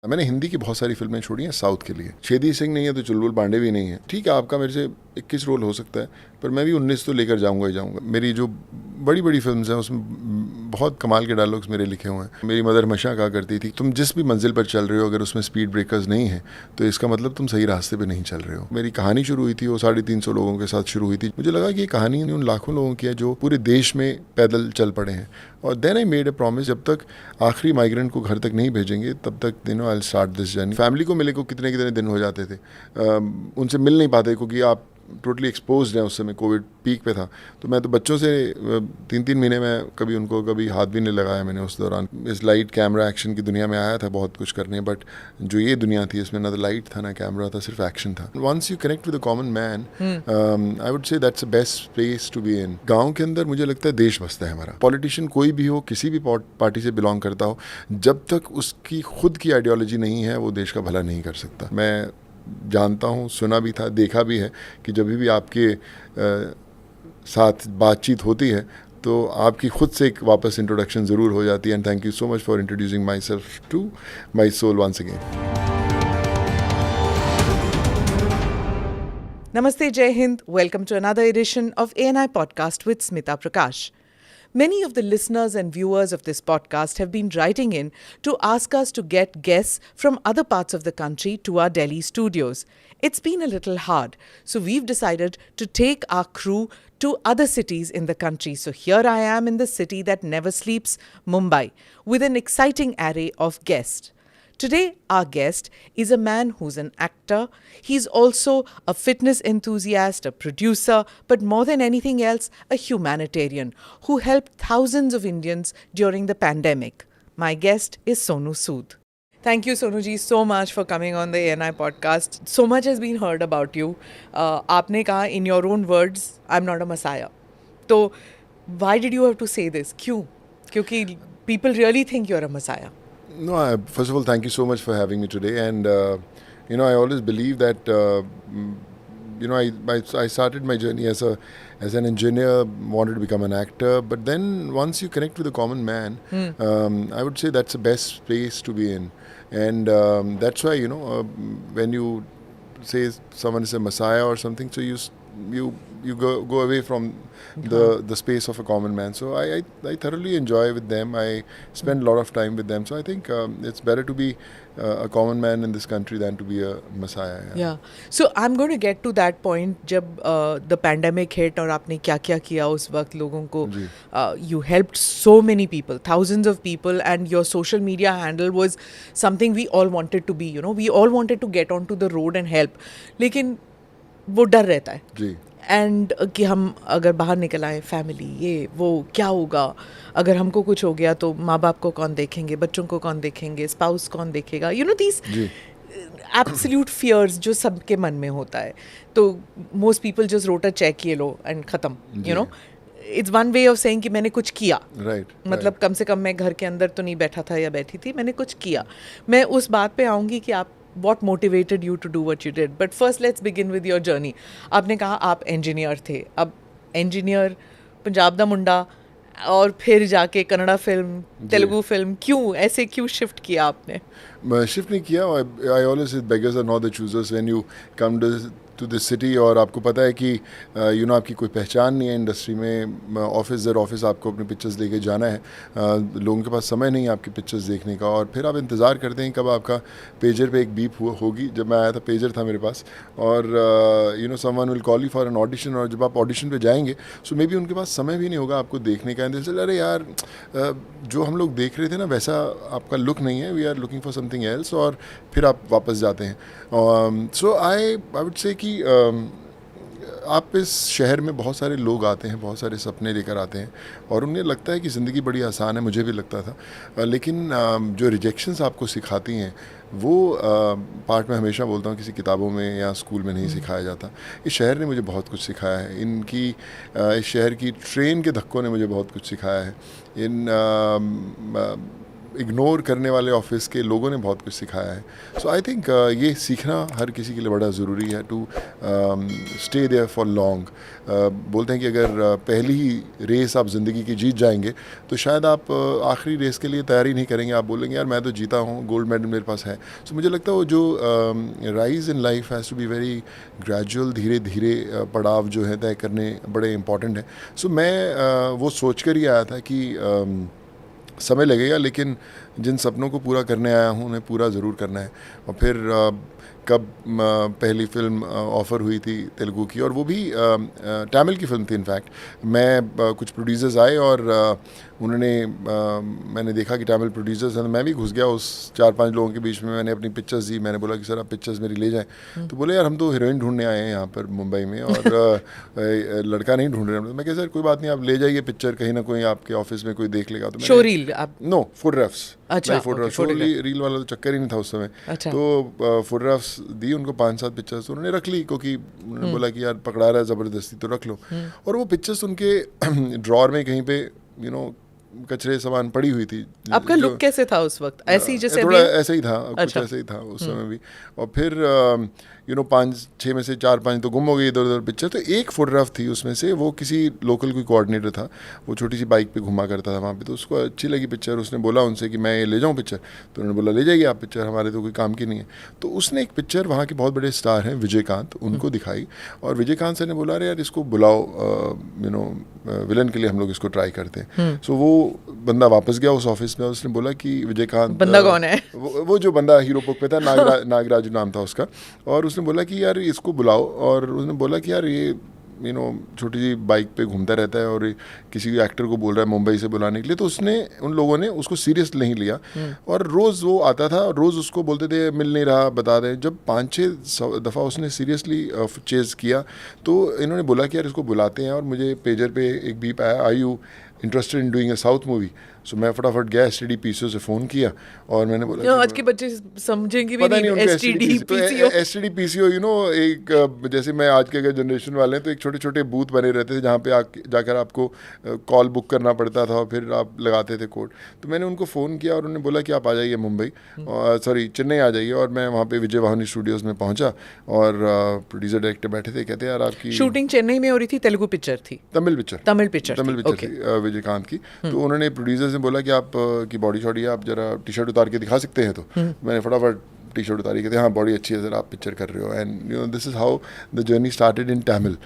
मैंने हिंदी की बहुत सारी फिल्में छोड़ी हैं साउथ के लिए। छेदी सिंह नहीं है तो चुलबुल पांडे भी नहीं है। ठीक है, आपका मेरे से 21 रोल हो सकता है, पर मैं भी 19 तो लेकर जाऊंगा ही जाऊंगा। मेरी जो बड़ी बड़ी फिल्म्स हैं उसमें बहुत कमाल के डायलॉग्स मेरे लिखे हुए हैं। मेरी मदर हमेशा कहा करती थी, तुम जिस भी मंजिल पर चल रहे हो अगर उसमें स्पीड ब्रेकर्स नहीं है तो इसका मतलब तुम सही रास्ते पे नहीं चल रहे हो। मेरी कहानी शुरू हुई थी, वो 350 लोगों के साथ शुरू हुई थी। मुझे लगा कि ये कहानी उन लाखों लोगों की है जो पूरे देश में पैदल चल पड़े हैं। और then I made a promise, जब तक आखिरी माइग्रेंट को घर तक नहीं भेजेंगे तब तक I will start this journey. Family को मिले को कितने कितने दिन हो जाते थे, उनसे मिल नहीं पाते क्योंकि आप टोटली एक्सपोज्ड हैं। उस समय कोविड पीक पे था, तो मैं तो बच्चों से 3-3 महीने में कभी उनको कभी हाथ भी नहीं लगाया मैंने उस दौरान। इस लाइट कैमरा एक्शन की दुनिया में आया था बहुत कुछ करने, बट जो ये दुनिया थी इसमें ना तो लाइट था ना कैमरा था, सिर्फ एक्शन था। Once you connect with the common man, I would say that's the best place to be in. गाँव के अंदर मुझे लगता है देश बसता है हमारा। पॉलिटिशियन कोई भी हो, किसी भी पार्टी से बिलोंग करता हो, जब तक उसकी खुद की आइडियोलॉजी नहीं है वो देश का भला नहीं कर सकता। मैं जानता हूँ, सुना भी था, देखा भी है कि जब भी आपके साथ बातचीत होती है तो आपकी खुद से एक वापस इंट्रोडक्शन ज़रूर हो जाती है। And thank you so much for introducing myself to my soul once again. Namaste, Jai Hind. Welcome to another edition of ANI Podcast with Smita Prakash. Many of the listeners and viewers of this podcast have been writing in to ask us to get guests from other parts of the country to our Delhi studios. It's been a little hard, so we've decided to take our crew to other cities in the country. So here I am in the city that never sleeps, Mumbai, with an exciting array of guests. Today, our guest is a man who's an actor. He's also a fitness enthusiast, a producer, but more than anything else, a humanitarian who helped thousands of Indians during the pandemic. My guest is Sonu Sood. Thank you, Sonu ji, so much for coming on the ANI podcast. So much has been heard about you. आपने कहा, in your own words, I'm not a messiah. तो why did you have to say this? क्यों? क्योंकि people really think you're a messiah. No, first of all, thank you so much for having me today. And I always believe that I started my journey as an engineer, wanted to become an actor. But then once you connect with the common man, I would say that's the best place to be in. And that's why when you say someone is a messiah or something, so you go away from the space of a common man. So I thoroughly enjoy with them. I spend a lot of time with them. So I think it's better to be a common man in this country than to be a messiah. Yeah. So I'm going to get to that point जब the pandemic hit और आपने क्या क्या किया उस वक्त लोगों को. You helped so many people, thousands of people, and your social media handle was something we all wanted to be. We all wanted to get onto the road and help. लेकिन वो डर रहता है. जी. एंड कि हम अगर बाहर निकल आए, फैमिली ये वो क्या होगा, अगर हमको कुछ हो गया तो माँ बाप को कौन देखेंगे, बच्चों को कौन देखेंगे, स्पाउस कौन देखेगा, दीज एब्सोल्यूट फियर्स जो सबके मन में होता है. तो most people just wrote a cheque, ये लो एंड ख़त्म. It's one way of saying कि मैंने कुछ किया. मतलब कम से कम मैं घर के अंदर तो नहीं बैठा था या बैठी थी, मैंने कुछ किया. मैं उस बात पे आऊँगी कि आप what motivated you to do what you did. But first let's begin with your journey. आपने कहा आप engineer थे. अब engineer, पंजाब दा मुंडा, और फिर जाके कन्नड़ा फिल्म, तेलुगु फिल्म, ऐसे क्यों शिफ्ट किया आपने? शिफ्ट नहीं किया. I always say beggars are not the choosers when you come to the city और आपको पता है कि आपकी कोई पहचान नहीं है इंडस्ट्री में. ऑफिस दर ऑफिस आपको अपने पिक्चर्स लेके जाना है. लोगों के पास समय नहीं है आपकी पिक्चर्स देखने का, और फिर आप इंतज़ार करते हैं कब आपका पेजर पे एक बीप होगी. जब मैं आया था पेजर था मेरे पास, और someone will call you for an audition, और जब आप ऑडिशन पे जाएंगे सो मे बी उनके पास समय भी नहीं होगा आपको देखने का. अरे यार, जो हम लोग देख रहे थे ना वैसा आपका लुक नहीं है, we are looking for something else, और फिर आप वापस जाते हैं. सो आई वुड से कि आप इस शहर में बहुत सारे लोग आते हैं, बहुत सारे सपने लेकर आते हैं, और उन्हें लगता है कि ज़िंदगी बड़ी आसान है. मुझे भी लगता था. लेकिन जो रिजेक्शंस आपको सिखाती हैं वो पार्ट में हमेशा बोलता हूँ किसी किताबों में या स्कूल में नहीं सिखाया जाता. इस शहर ने मुझे बहुत कुछ सिखाया है. इस शहर की ट्रेन के धक्कों ने मुझे बहुत कुछ सिखाया है. इग्नोर करने वाले ऑफिस के लोगों ने बहुत कुछ सिखाया है. सो आई थिंक ये सीखना हर किसी के लिए बड़ा ज़रूरी है to stay there for long. बोलते हैं कि अगर पहली ही रेस आप ज़िंदगी की जीत जाएंगे तो शायद आप आखिरी रेस के लिए तैयारी नहीं करेंगे. आप बोलेंगे यार मैं तो जीता हूँ, गोल्ड मेडल मेरे पास है. सो मुझे लगता है वो जो rise in life has to be very gradual, धीरे धीरे पड़ाव जो है तय करने बड़े इंपॉर्टेंट हैं. सो मैं वो सोच कर ही आया था कि समय लगेगा लेकिन जिन सपनों को पूरा करने आया हूँ उन्हें पूरा ज़रूर करना है. और फिर कब पहली फ़िल्म ऑफ़र हुई थी तेलुगु की, और वो भी तमिल की फ़िल्म थी. इनफैक्ट मैं कुछ प्रोड्यूसर्स आए और उन्होंने मैंने देखा कि तमिल प्रोड्यूसर्स हैं, मैं भी घुस गया उस 4-5 लोगों के बीच में. मैंने अपनी पिक्चर्स दी, मैंने बोला कि सर आप पिक्चर्स मेरी ले जाएं. तो बोले यार हम तो हीरोइन ढूंढने आए हैं यहाँ पर मुंबई में और लड़का नहीं ढूंढ रहे हैं. मैं कहा सर कोई बात नहीं, आप ले जाइए पिक्चर, कहीं ना कोई आपके ऑफिस में कोई देख लेगा. तो शोरील आप? No, photographs. अच्छा, फोटोग्राफ, रील वाला तो चक्कर ही नहीं था उस समय. अच्छा. तो फोटोग्राफ्स दी उनको 5-7 पिक्चर्स, उन्होंने रख ली क्योंकि उन्होंने बोला कि यार पकड़ा रहा है ज़बरदस्ती तो रख लो. और वो पिक्चर्स उनके ड्रॉर में कहीं पे कचरे सामान पड़ी हुई थी. आपका लुक कैसे था उस वक्त? ऐसे ही जैसे थोड़ा ऐसे ही था. अच्छा. कुछ ऐसे ही था उस समय भी. और फिर 5-6 में से 4-5 तो गुम हो गई इधर उधर पिक्चर. तो एक फोटोग्राफ थी उसमें से, वो किसी लोकल कोई कोऑर्डिनेटर था, वो छोटी सी बाइक पे घुमा करता था वहाँ पे. तो उसको अच्छी लगी पिक्चर. उसने बोला उनसे कि मैं ये ले जाऊँ पिक्चर. तो उन्होंने बोला ले जाइए आप पिक्चर, हमारे तो कोई काम की नहीं है. तो उसने एक पिक्चर, वहाँ के बहुत बड़े स्टार हैं विजयकांत, उनको दिखाई. और विजयकांत सर ने बोला अरे यार इसको बुलाओ, विलन के लिए हम लोग इसको ट्राई करते हैं. सो वो बंदा वापस गया उस ऑफिस में. उसने बोला कि विजयकांत बंदा कौन है? वो जो बंदा हीरो बुक पे था, नागराज नाम था उसका. और उसने बोला कि यार इसको बुलाओ. और उसने बोला कि यार ये छोटी सी बाइक पे घूमता रहता है और किसी एक्टर को बोल रहा है मुंबई से बुलाने के लिए. तो उसने, उन लोगों ने उसको सीरियस नहीं लिया. और रोज़ वो आता था, रोज़ उसको बोलते थे मिल नहीं रहा, बता दें. जब 5-6 दफ़ा उसने सीरियसली चेज़ किया तो इन्होंने बोला कि यार इसको बुलाते हैं. और मुझे पेजर पे एक बीप आया, are you interested in doing a south movie. So मैं फटाफट गया, STD PCO से फ़ोन किया और मैंने बोला आज के बच्चे समझेंगे भी नहीं STD PCO. STD PCO एक जैसे मैं आज के अगर जनरेशन वाले हैं तो एक छोटे छोटे बूथ बने रहते थे जहाँ पे जाकर आपको कॉल बुक करना पड़ता था और फिर आप लगाते थे कोड. तो मैंने उनको फ़ोन किया और उन्होंने बोला कि आप आ जाइए मुंबई, सॉरी चेन्नई आ जाइए. और मैं वहाँ पे विजय वाहिनी स्टूडियोज़ में पहुँचा और प्रोड्यूसर डायरेक्टर बैठे थे. कहते यार आपकी शूटिंग चेन्नई में हो रही थी. तेलुगु पिक्चर थी? तमिल पिक्चर थी विजयकांत की. तो उन्होंने प्रोड्यूसर से बोला कि आप की बॉडी शॉडी आप जरा टी-शर्ट उतार के दिखा सकते हैं. तो मैंने फटाफट टी-शर्ट उतारी, कहते हाँ बॉडी अच्छी है सर, आप पिक्चर कर रहे हो. And this is how the journey started in Tamil.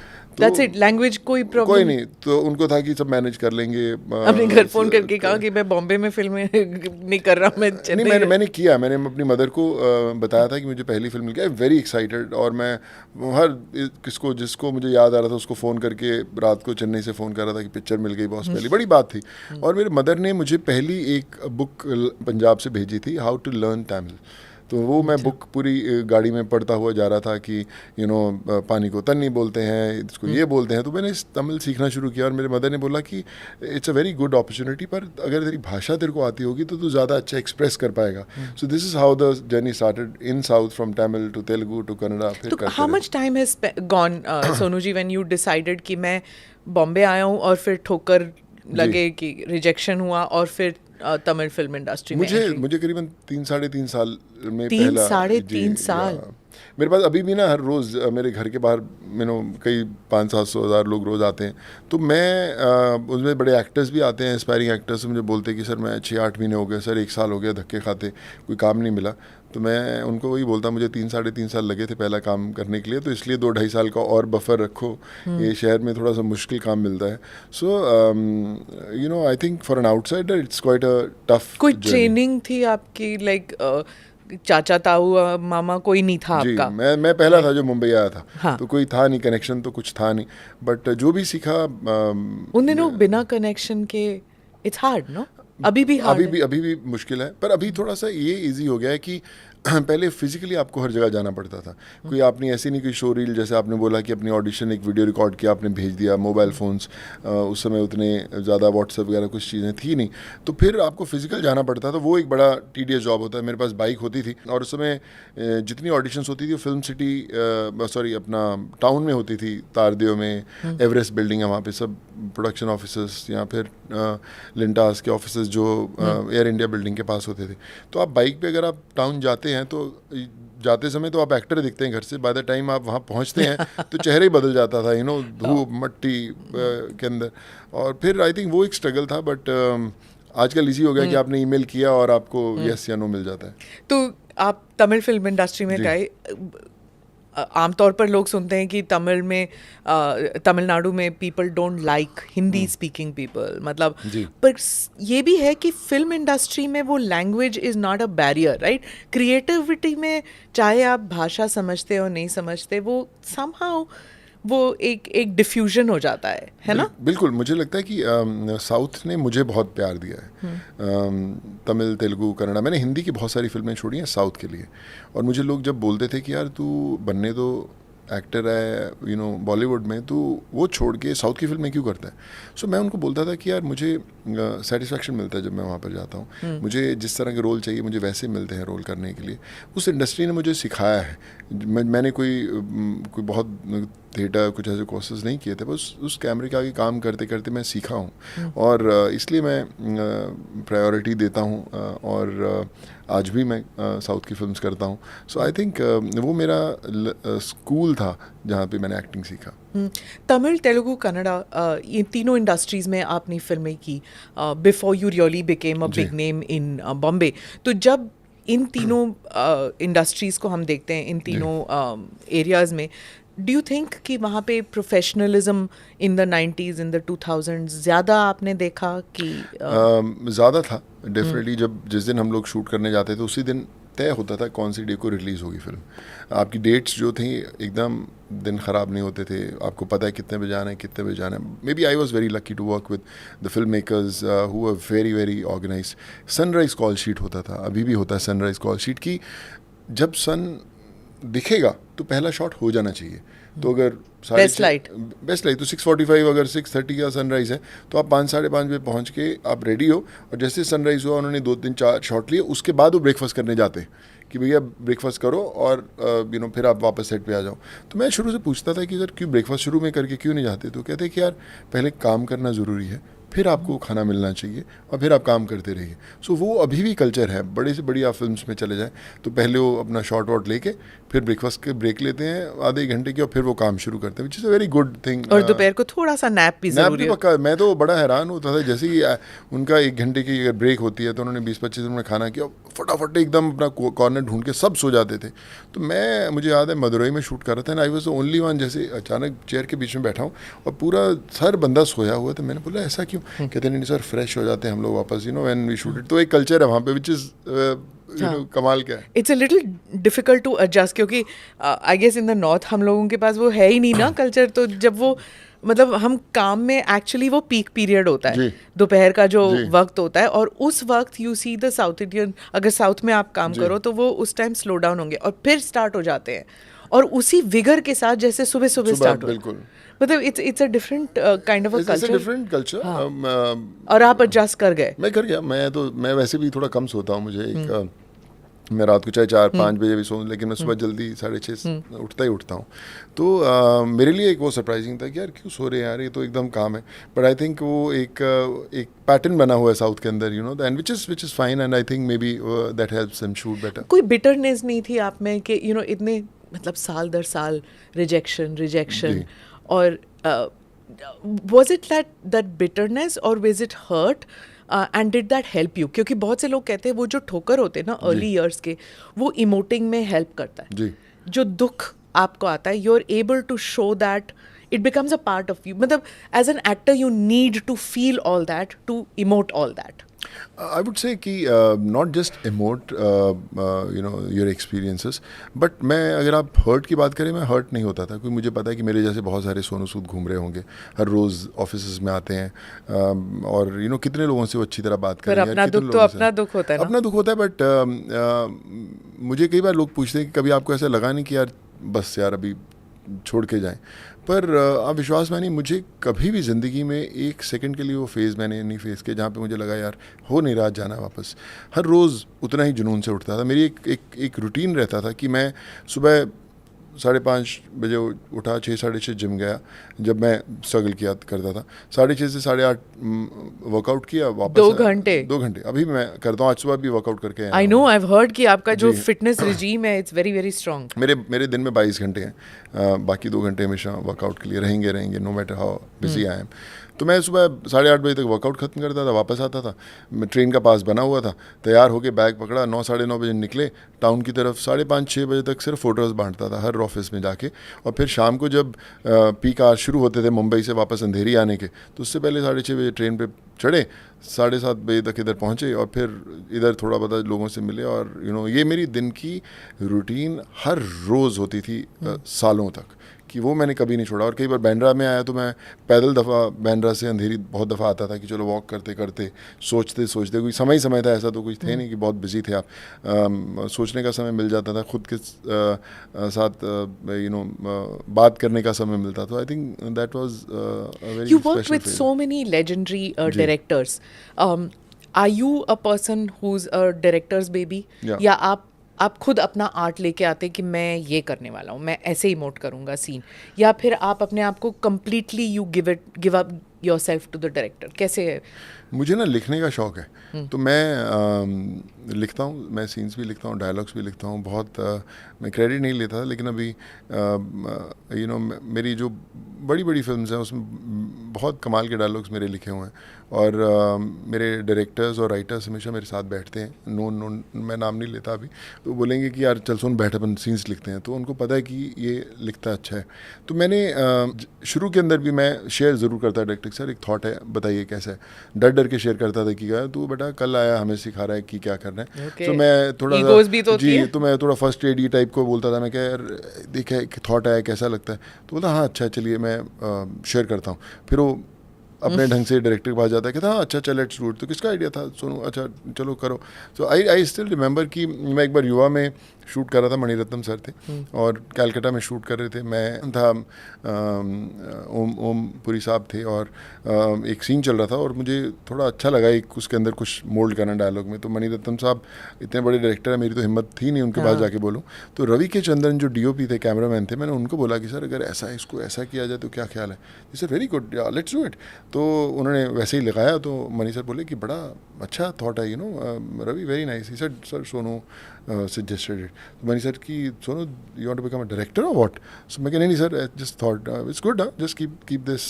That's it. Language कोई प्रॉब्लम कोई नहीं. तो उनको था कि सब मैनेज कर लेंगे. अपने घर फोन करके कहा कि मैं बॉम्बे में फिल्म नहीं कर रहा, मैं चेन्नई. नहीं, मैंने किया. मैंने अपनी मदर को बताया था कि मुझे पहली फिल्म मिल गई. Very excited. और मैं हर जिसको मुझे याद आ रहा था उसको फ़ोन करके रात को चेन्नई से फ़ोन कर रहा था कि पिक्चर मिल गई बॉस. पहली बड़ी बात थी. और मेरे मदर ने मुझे पहली एक बुक पंजाब से भेजी थी, हाउ टू लर्न तमिल. तो वो मैं बुक पूरी गाड़ी में पढ़ता हुआ जा रहा था कि पानी को तन्नी बोलते हैं, इसको ये बोलते हैं. तो मैंने तमिल सीखना शुरू किया. और मेरे मदर ने बोला कि it's a very good opportunity, पर अगर तेरी भाषा तेरे को आती होगी तो तू ज़्यादा अच्छा एक्सप्रेस कर पाएगा. So this is how the journey started in south, from Tamil to Telugu to Kannada. तो how much time has gone Sonu ji when you decided कि मैं बॉम्बे आया हूँ और फिर ठोकर लगे कि रिजेक्शन हुआ और फिर तमिल फिल्म इंडस्ट्री में मुझे करीबन 3-3.5 साल में 3-3.5 साल. मेरे पास अभी भी ना हर रोज़ मेरे घर के बाहर कई 500-700 हज़ार लोग रोज़ आते हैं. तो मैं उसमें बड़े एक्टर्स भी आते हैं, इंस्पायरिंग एक्टर्स. मुझे बोलते हैं कि सर मैं 6-8 महीने हो गए सर, 1 साल हो गया धक्के खाते, कोई काम नहीं मिला. तो मैं उनको वही बोलता, मुझे 3-3.5 साल लगे थे पहला काम करने के लिए, तो इसलिए 2-2.5 साल का और बफर रखो. ये शहर में थोड़ा सा मुश्किल काम मिलता है. So I think for an outsider it's quite a tough. कोई ट्रेनिंग थी आपकी, लाइक चाचा ताऊ मामा कोई नहीं था जी, आपका? मैं पहला था जो मुंबई आया था. हाँ. तो कोई था नहीं, कनेक्शन तो कुछ था नहीं. बट जो भी सीखा उन दिनों बिना कनेक्शन के इट्स हार्ड. नो, अभी भी मुश्किल है. पर अभी थोड़ा सा ये इजी हो गया है कि पहले फिजिकली आपको हर जगह जाना पड़ता था। कोई आपने ऐसी नहीं, कोई शो रील जैसे आपने बोला कि अपनी ऑडिशन एक वीडियो रिकॉर्ड किया, आपने भेज दिया। मोबाइल फ़ोन्स उस समय उतने ज़्यादा व्हाट्सएप वगैरह कुछ चीज़ें थी नहीं, तो फिर आपको फिजिकल जाना पड़ता था। वो एक बड़ा टीडियस जॉब होता है। मेरे पास बाइक होती थी और उस समय जितनी ऑडिशंस होती थी वो फिल्म सिटी सॉरी अपना टाउन में होती थी, तारदेव में, एवरेस्ट बिल्डिंग है वहाँ पे, सब प्रोडक्शन ऑफिसर्स या फिर लिंटास के ऑफिसर्स जो एयर इंडिया बिल्डिंग के पास होते थे। तो आप बाइक पे अगर आप टाउन जाते हैं तो जाते समय तो आप एक्टर दिखते हैं घर से, बाय द टाइम आप वहाँ पहुँचते हैं तो चेहरा ही बदल जाता था, धूप मट्टी के अंदर। और फिर आई थिंक वो एक स्ट्रगल था, बट आजकल इजी हो गया कि आपने ईमेल किया और आपको यस या नो मिल जाता है। तो आप तमिल फिल्म इंडस्ट्री में गए, आमतौर पर लोग सुनते हैं कि तमिलनाडु में people don't like Hindi speaking people, मतलब पर ये भी है कि फिल्म इंडस्ट्री में वो language is not a barrier, right? Creativity में चाहे आप भाषा समझते हो नहीं समझते, वो समहाउ वो एक डिफ्यूजन हो जाता है ना? बिल्कुल। मुझे लगता है कि साउथ ने मुझे बहुत प्यार दिया है। तमिल, तेलुगु, कन्नड़ा, मैंने हिंदी की बहुत सारी फिल्में छोड़ी हैं साउथ के लिए। और मुझे लोग जब बोलते थे कि यार तू बनने दो एक्टर है बॉलीवुड में, तो वो छोड़ के साउथ की फिल्में क्यों करता है? सो मैं उनको बोलता था कि यार मुझे सेटिस्फेक्शन मिलता है जब मैं वहाँ पर जाता हूँ। मुझे जिस तरह के रोल चाहिए मुझे वैसे मिलते हैं रोल करने के लिए। उस इंडस्ट्री ने मुझे सिखाया है। मैंने कोई बहुत थिएटर कुछ ऐसे कोर्सेज नहीं किए थे, बस उस कैमरे के आगे काम करते करते मैं सीखा हूँ और इसलिए मैं प्रायोरिटी देता हूँ और आज भी मैं साउथ की फिल्म्स करता हूँ। सो आई थिंक वो मेरा स्कूल था जहाँ पे मैंने एक्टिंग सीखा। तमिल, तेलुगु, कन्नड़ा, ये तीनों इंडस्ट्रीज में आपने फिल्में की before you really became a big name in Bombay. तो जब इन तीनों इंडस्ट्रीज को हम देखते हैं, इन तीनों एरियाज में, डू यू थिंक कि वहाँ पे professionalism in the 90s in the 2000s ज़्यादा आपने देखा कि ज़्यादा था डेफिनेटली। जब जिस दिन हम लोग शूट करने जाते थे उसी दिन तय होता था कौन सी डे को रिलीज़ होगी फिल्म। आपकी डेट्स जो थी एकदम दिन ख़राब नहीं होते थे, आपको पता है कितने बजे आना है कितने बजे आना है। Maybe I was very lucky to work with the film makers who are very very organise. Sunrise call sheet होता था, अभी भी होता है सनराइज़ कॉल शीट की। जब सन दिखेगा तो पहला शॉट हो जाना चाहिए। तो अगर बेस्ट लाइट तो 6:45, अगर 6:30 का सनराइज़ है तो आप 5, 5:30 बजे पहुंच के आप रेडी हो, और जैसे सनराइज़ हुआ उन्होंने 2, 3, 4 शॉट लिए, उसके बाद वो ब्रेकफास्ट करने जाते कि भैया ब्रेकफास्ट करो और फिर आप वापस सेट पे आ जाओ। तो मैं शुरू से पूछता था कि सर क्यों ब्रेकफास्ट शुरू में करके क्यों नहीं जाते? तो कहते कि यार पहले काम करना ज़रूरी है, फिर आपको खाना मिलना चाहिए और फिर आप काम करते रहिए। सो वो अभी भी कल्चर है। बड़े से बड़ी आप फिल्म्स में चले जाएं तो पहले वो अपना शॉट वॉट लेके फिर ब्रेकफास्ट के ब्रेक लेते हैं आधे घंटे की और फिर वो काम शुरू करते हैं, which is a very good thing. और दोपहर को थोड़ा सा नैप भी ज़रूरी है। पक्का। मैं तो बड़ा हैरान होता था जैसे ही उनका 1 घंटे की अगर ब्रेक होती है तो उन्होंने 20-25 मिनट में खाना किया, फटाफट एकदम अपना कॉर्नर ढूंढ के सब सो जाते थे। तो मुझे याद है मदुरई में शूट कर रहा था ना, I was the only one, जैसे अचानक चेयर के बीच में बैठा हूँ और पूरा हर बंदा सोया हुआ था। मैंने बोला ऐसा क्यों? कहते नहीं सर फ्रेश हो जाते हैं हम लोग वापस व्हेन वी शूट इट। तो एक कल्चर है वहाँ पे विच इज़ कमाल क्या है। It's a little difficult to adjust, क्योंकि I guess in the north हम लोगों के पास वो है ही नहीं ना कल्चर। तो जब वो मतलब हम काम में एक्चुअली वो पीक पीरियड होता है, दोपहर का जो वक्त होता है, और उस वक्त you see the south Indian, अगर साउथ में आप काम करो तो वो उस टाइम स्लो डाउन होंगे और फिर स्टार्ट हो जाते हैं और उसी विगर के साथ जैसे सुबह स्टार्ट हो। बिल्कुल। मतलब it's a different kind of a culture. Different culture. और आप एडजस्ट कर गए? मैं कर गया। मैं वैसे भी थोड़ा कम सोता हूँ। मुझे मैं रात को चाहे 4-5 बजे भी सोऊं, लेकिन मैं सुबह जल्दी 6:30 उठता हूँ। तो मेरे लिए एक वो सरप्राइजिंग था कि यार क्यों सो रहे हैं यार, ये तो एकदम काम है। बट आई थिंक वो एक पैटर्न बना हुआ है साउथ के अंदर, and which is fine, and I think may be that helps him shoot better. कोई बिटरनेस नहीं थी आप में कि इतने मतलब साल दर साल रिजेक्शन और was it that bitterness or was it hurt and did that help you? क्योंकि बहुत से लोग कहते हैं वो जो ठोकर होते हैं ना अर्ली ईयर्स के, वो इमोटिंग में हेल्प करता है जी। जो दुख आपको आता है, you are able to show that, it becomes a part of you. मतलब as an actor you need to feel all that, to emote all that. I would say कि not just emote your experiences, but मैं अगर आप hurt की बात करें, मैं hurt नहीं होता था, क्योंकि मुझे पता है कि मेरे जैसे बहुत सारे सोनू सूद घूम रहे होंगे, हर रोज़ ऑफिसेज में आते हैं, और कितने लोगों से वो अच्छी तरह बात पर करेंगे, अपना कितने दुख तो लोगों से- अपना दुख होता है ना। अपना दुख होता है, बट मुझे कई बार लोग पूछते हैं कि कभी आपको ऐसा लगा नहीं कि यार बस यार अभी छोड़ के जाएं, पर आप विश्वास मानिए, मुझे कभी भी ज़िंदगी में एक सेकंड के लिए वो फेज़ मैंने नहीं फेस किया जहाँ पे मुझे लगा यार हो नहीं रहा जाना वापस। हर रोज़ उतना ही जुनून से उठता था। मेरी एक रूटीन रहता था कि मैं सुबह 5:30 बजे उठा, 6 साढ़े 6 जिम गया, जब मैं स्ट्रगल किया करता था, 6:30 से 8:30 वर्कआउट किया, वापस 2 घंटे? 2 घंटे अभी भी मैं करता हूँ, आज सुबह भी वर्कआउट करके आया आई हूँ। नो, आई हैव हर्ड कि आपका जो जी। फिटनेस रिजीम है इट्स वेरी वेरी स्ट्रांग। मेरे दिन में 22 घंटे हैं, बाकी 2 घंटे हमेशा वर्कआउट के लिए रहेंगे, no matter how busy I am. तो मैं सुबह 8:30 बजे तक वर्कआउट खत्म करता था, वापस आता था, मैं ट्रेन का पास बना हुआ था, तैयार होके बैग पकड़ा, 9 साढ़े 9 बजे निकले टाउन की तरफ, 5:30-6 बजे तक सिर्फ फ़ोटोज़ बांटता था हर ऑफिस में जाके, और फिर शाम को जब पीक आवर शुरू होते थे मुंबई से वापस अंधेरी आने के, तो उससे पहले 6:30 बजे ट्रेन पे चढ़े, 7:30 बजे तक इधर पहुँचे, और फिर इधर थोड़ा बहुत लोगों से मिले, और ये मेरी दिन की रूटीन हर रोज़ होती थी सालों तक, कि वो मैंने कभी नहीं छोड़ा। और कई बार बांद्रा में आया तो मैं पैदल बांद्रा से अंधेरी बहुत दफ़ा आता था कि चलो वॉक करते करते, सोचते सोचते, कोई समय था, ऐसा तो कुछ थे नहीं कि बहुत बिजी थे आप, सोचने का समय मिल जाता था, खुद के साथ बात करने का समय मिलता था। आई think that was a very You worked special with so many legendary directors. Are you a person who's a director's baby? Yeah. या आप खुद अपना आर्ट लेके आते कि मैं ये करने वाला हूँ, मैं ऐसे इमोट करूँगा सीन, या फिर आप अपने आप को completely you give up yourself to the director? कैसे है? मुझे ना लिखने का शौक़ है, तो मैं लिखता हूँ, मैं सीन्स भी लिखता हूँ, डायलॉग्स भी लिखता हूँ, बहुत मैं क्रेडिट नहीं लेता था, लेकिन अभी मेरी जो बड़ी बड़ी फिल्म्स हैं उसमें बहुत कमाल के डायलॉग्स मेरे लिखे हुए हैं, और मेरे डायरेक्टर्स और राइटर्स हमेशा मेरे साथ बैठते हैं, नोन मैं नाम नहीं लेता अभी, तो बोलेंगे कि यार चल सुन बैठ अपन सीन्स लिखते हैं, तो उनको पता है कि ये लिखता अच्छा है। तो मैंने शुरू के अंदर भी मैं शेयर ज़रूर करता डायरेक्टर सर, एक थॉट है बताइए कैसा है, डर के शेयर करता था कि क्या तू बेटा कल आया हमें सिखा रहा है कि क्या करना है। तो मैं थोड़ा Egos भी तो होती है। तो मैं थोड़ा फर्स्ट एड टाइप को बोलता था, मैं क्या यार देखा एक थॉट आया कैसा लगता है, तो बोलता हाँ अच्छा चलिए मैं शेयर करता हूँ। फिर वो अपने ढंग से डायरेक्टर के पास जाता है, कहता हाँ अच्छा चल लेट्स शूट, तो किसका आइडिया था सोनू, अच्छा चलो करो। सो आई स्टिल रिमेंबर कि मैं एक बार युवा में शूट कर रहा था, मणिरत्नम सर थे और कैलकाटा में शूट कर रहे थे, मैं था ओम पुरी साहब थे, और एक सीन चल रहा था और मुझे थोड़ा अच्छा लगा एक उसके अंदर कुछ मोल्ड करना डायलॉग में। तो मणिरत्नम साहब इतने बड़े डायरेक्टर है, मेरी तो हिम्मत थी नहीं उनके पास जाके बोलूँ, तो रवि के चंद्रन जो डीओपी थे, कैमरामैन थे, मैंने उनको बोला कि सर अगर ऐसा है इसको ऐसा किया जाए तो क्या ख्याल है, sir very good let's do it. तो उन्होंने वैसे ही लगाया, तो मनी सर बोले कि बड़ा अच्छा थॉट है Ravi, very nice. He said sir Sonu suggested it. तो मनी सर की Sonu you want to become a director और व्हाट, सो मैं नहीं sir just thought it's good, just keep this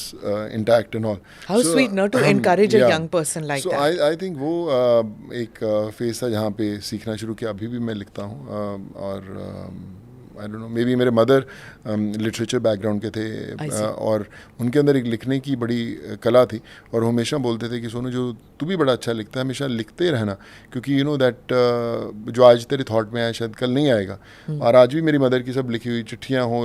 intact and all. How sweet, no, to encourage a young person like so that. I think वो एक phase था जहाँ पे सीखना शुरू किया, अभी भी मैं लिखता हूँ, और I don't no, may be मेरे मदर लिटरेचर बैकग्राउंड के थे, और उनके अंदर एक लिखने की बड़ी कला थी, और हमेशा बोलते थे कि सोनू जो तू भी बड़ा अच्छा लिखता है, हमेशा लिखते रहना, क्योंकि यू नो दैट जो आज तेरे थॉट में आया शायद कल नहीं आएगा। और आज भी मेरी मदर की सब लिखी हुई चिट्ठियाँ हों,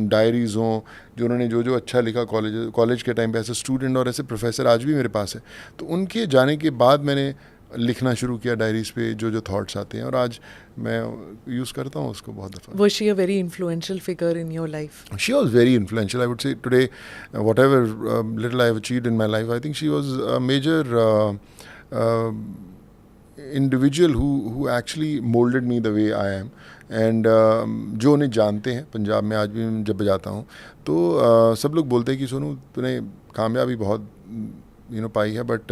डायरीज़ हों, जो उन्होंने जो अच्छा लिखा कॉलेज के टाइम पे एज ए स्टूडेंट और ऐसे प्रोफेसर आज भी मेरे पास है। तो उनके जाने के बाद मैंने लिखना शुरू किया डायरीज पे जो थॉट्स आते हैं, और आज मैं यूज़ करता हूँ उसको बहुत दफ़ा। Was she a very influential figure in your life? She was very influential. I would say today, whatever little I have achieved in my life, I think she was a major individual who actually molded me the way I am. And जो उन्हें जानते हैं पंजाब में, आज भी जब जाता हूँ तो सब लोग बोलते हैं कि सोनू तूने कामयाबी बहुत पाई है, बट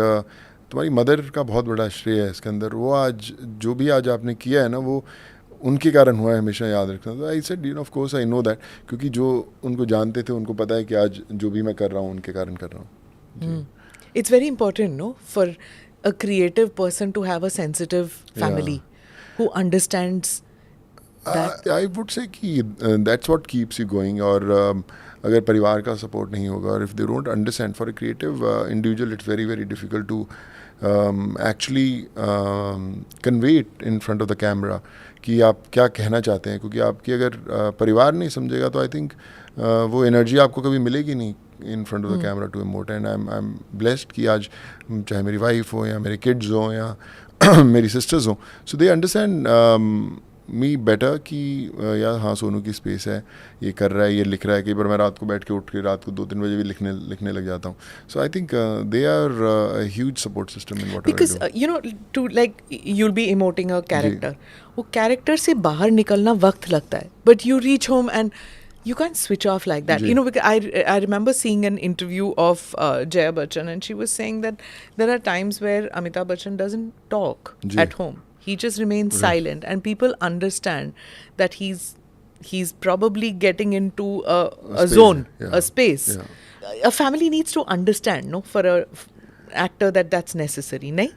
तुम्हारी मदर का बहुत बड़ा श्रेय है इसके अंदर। वो आज जो भी आज आपने किया है ना, वो उनके कारण हुआ है, हमेशा याद रखना। तो I said of course I know that, क्योंकि जो उनको जानते थे उनको पता है कि आज जो भी मैं कर रहा हूँ उनके कारण कर रहा हूँ। It's very important, no, for a creative person to have a sensitive family who understands that. I would say कि that's what keeps you going, और अगर परिवार का सपोर्ट नहीं होगा, और if they don't understand, for a creative individual it's very very difficult to actually convey it in front of the camera कि आप क्या कहना चाहते हैं, क्योंकि आपकी अगर परिवार नहीं समझेगा तो आई थिंक वो एनर्जी आपको कभी मिलेगी नहीं in front of the camera to emote. And I am blessed कि आज चाहे मेरी वाइफ हो या मेरे किड्स हों या मेरी सिस्टर्स हों, सो दे अंडरस्टैंड मी बेटर कि यार हाँ सोनू की स्पेस है, ये कर रहा है, ये लिख रहा है. कई बार मैं रात को बैठ के उठ के रात को 2-3 बजे भी लिखने लग जाता हूँ. So I think they are a huge support system in whatever because I do. you know, to like you'll be emoting a character, वो character से बाहर निकलना वक्त लगता है, but you reach home and you can't switch off like that. जी. You know, because I remember seeing an interview of Jaya Bachchan, and she was saying that there are times where Amitabh Bachchan doesn't talk जी. at home. He just remains Right. silent, and people understand that he's probably getting into a space, zone, yeah. a space. Yeah. A family needs to understand, no, for a actor that's necessary, नहीं?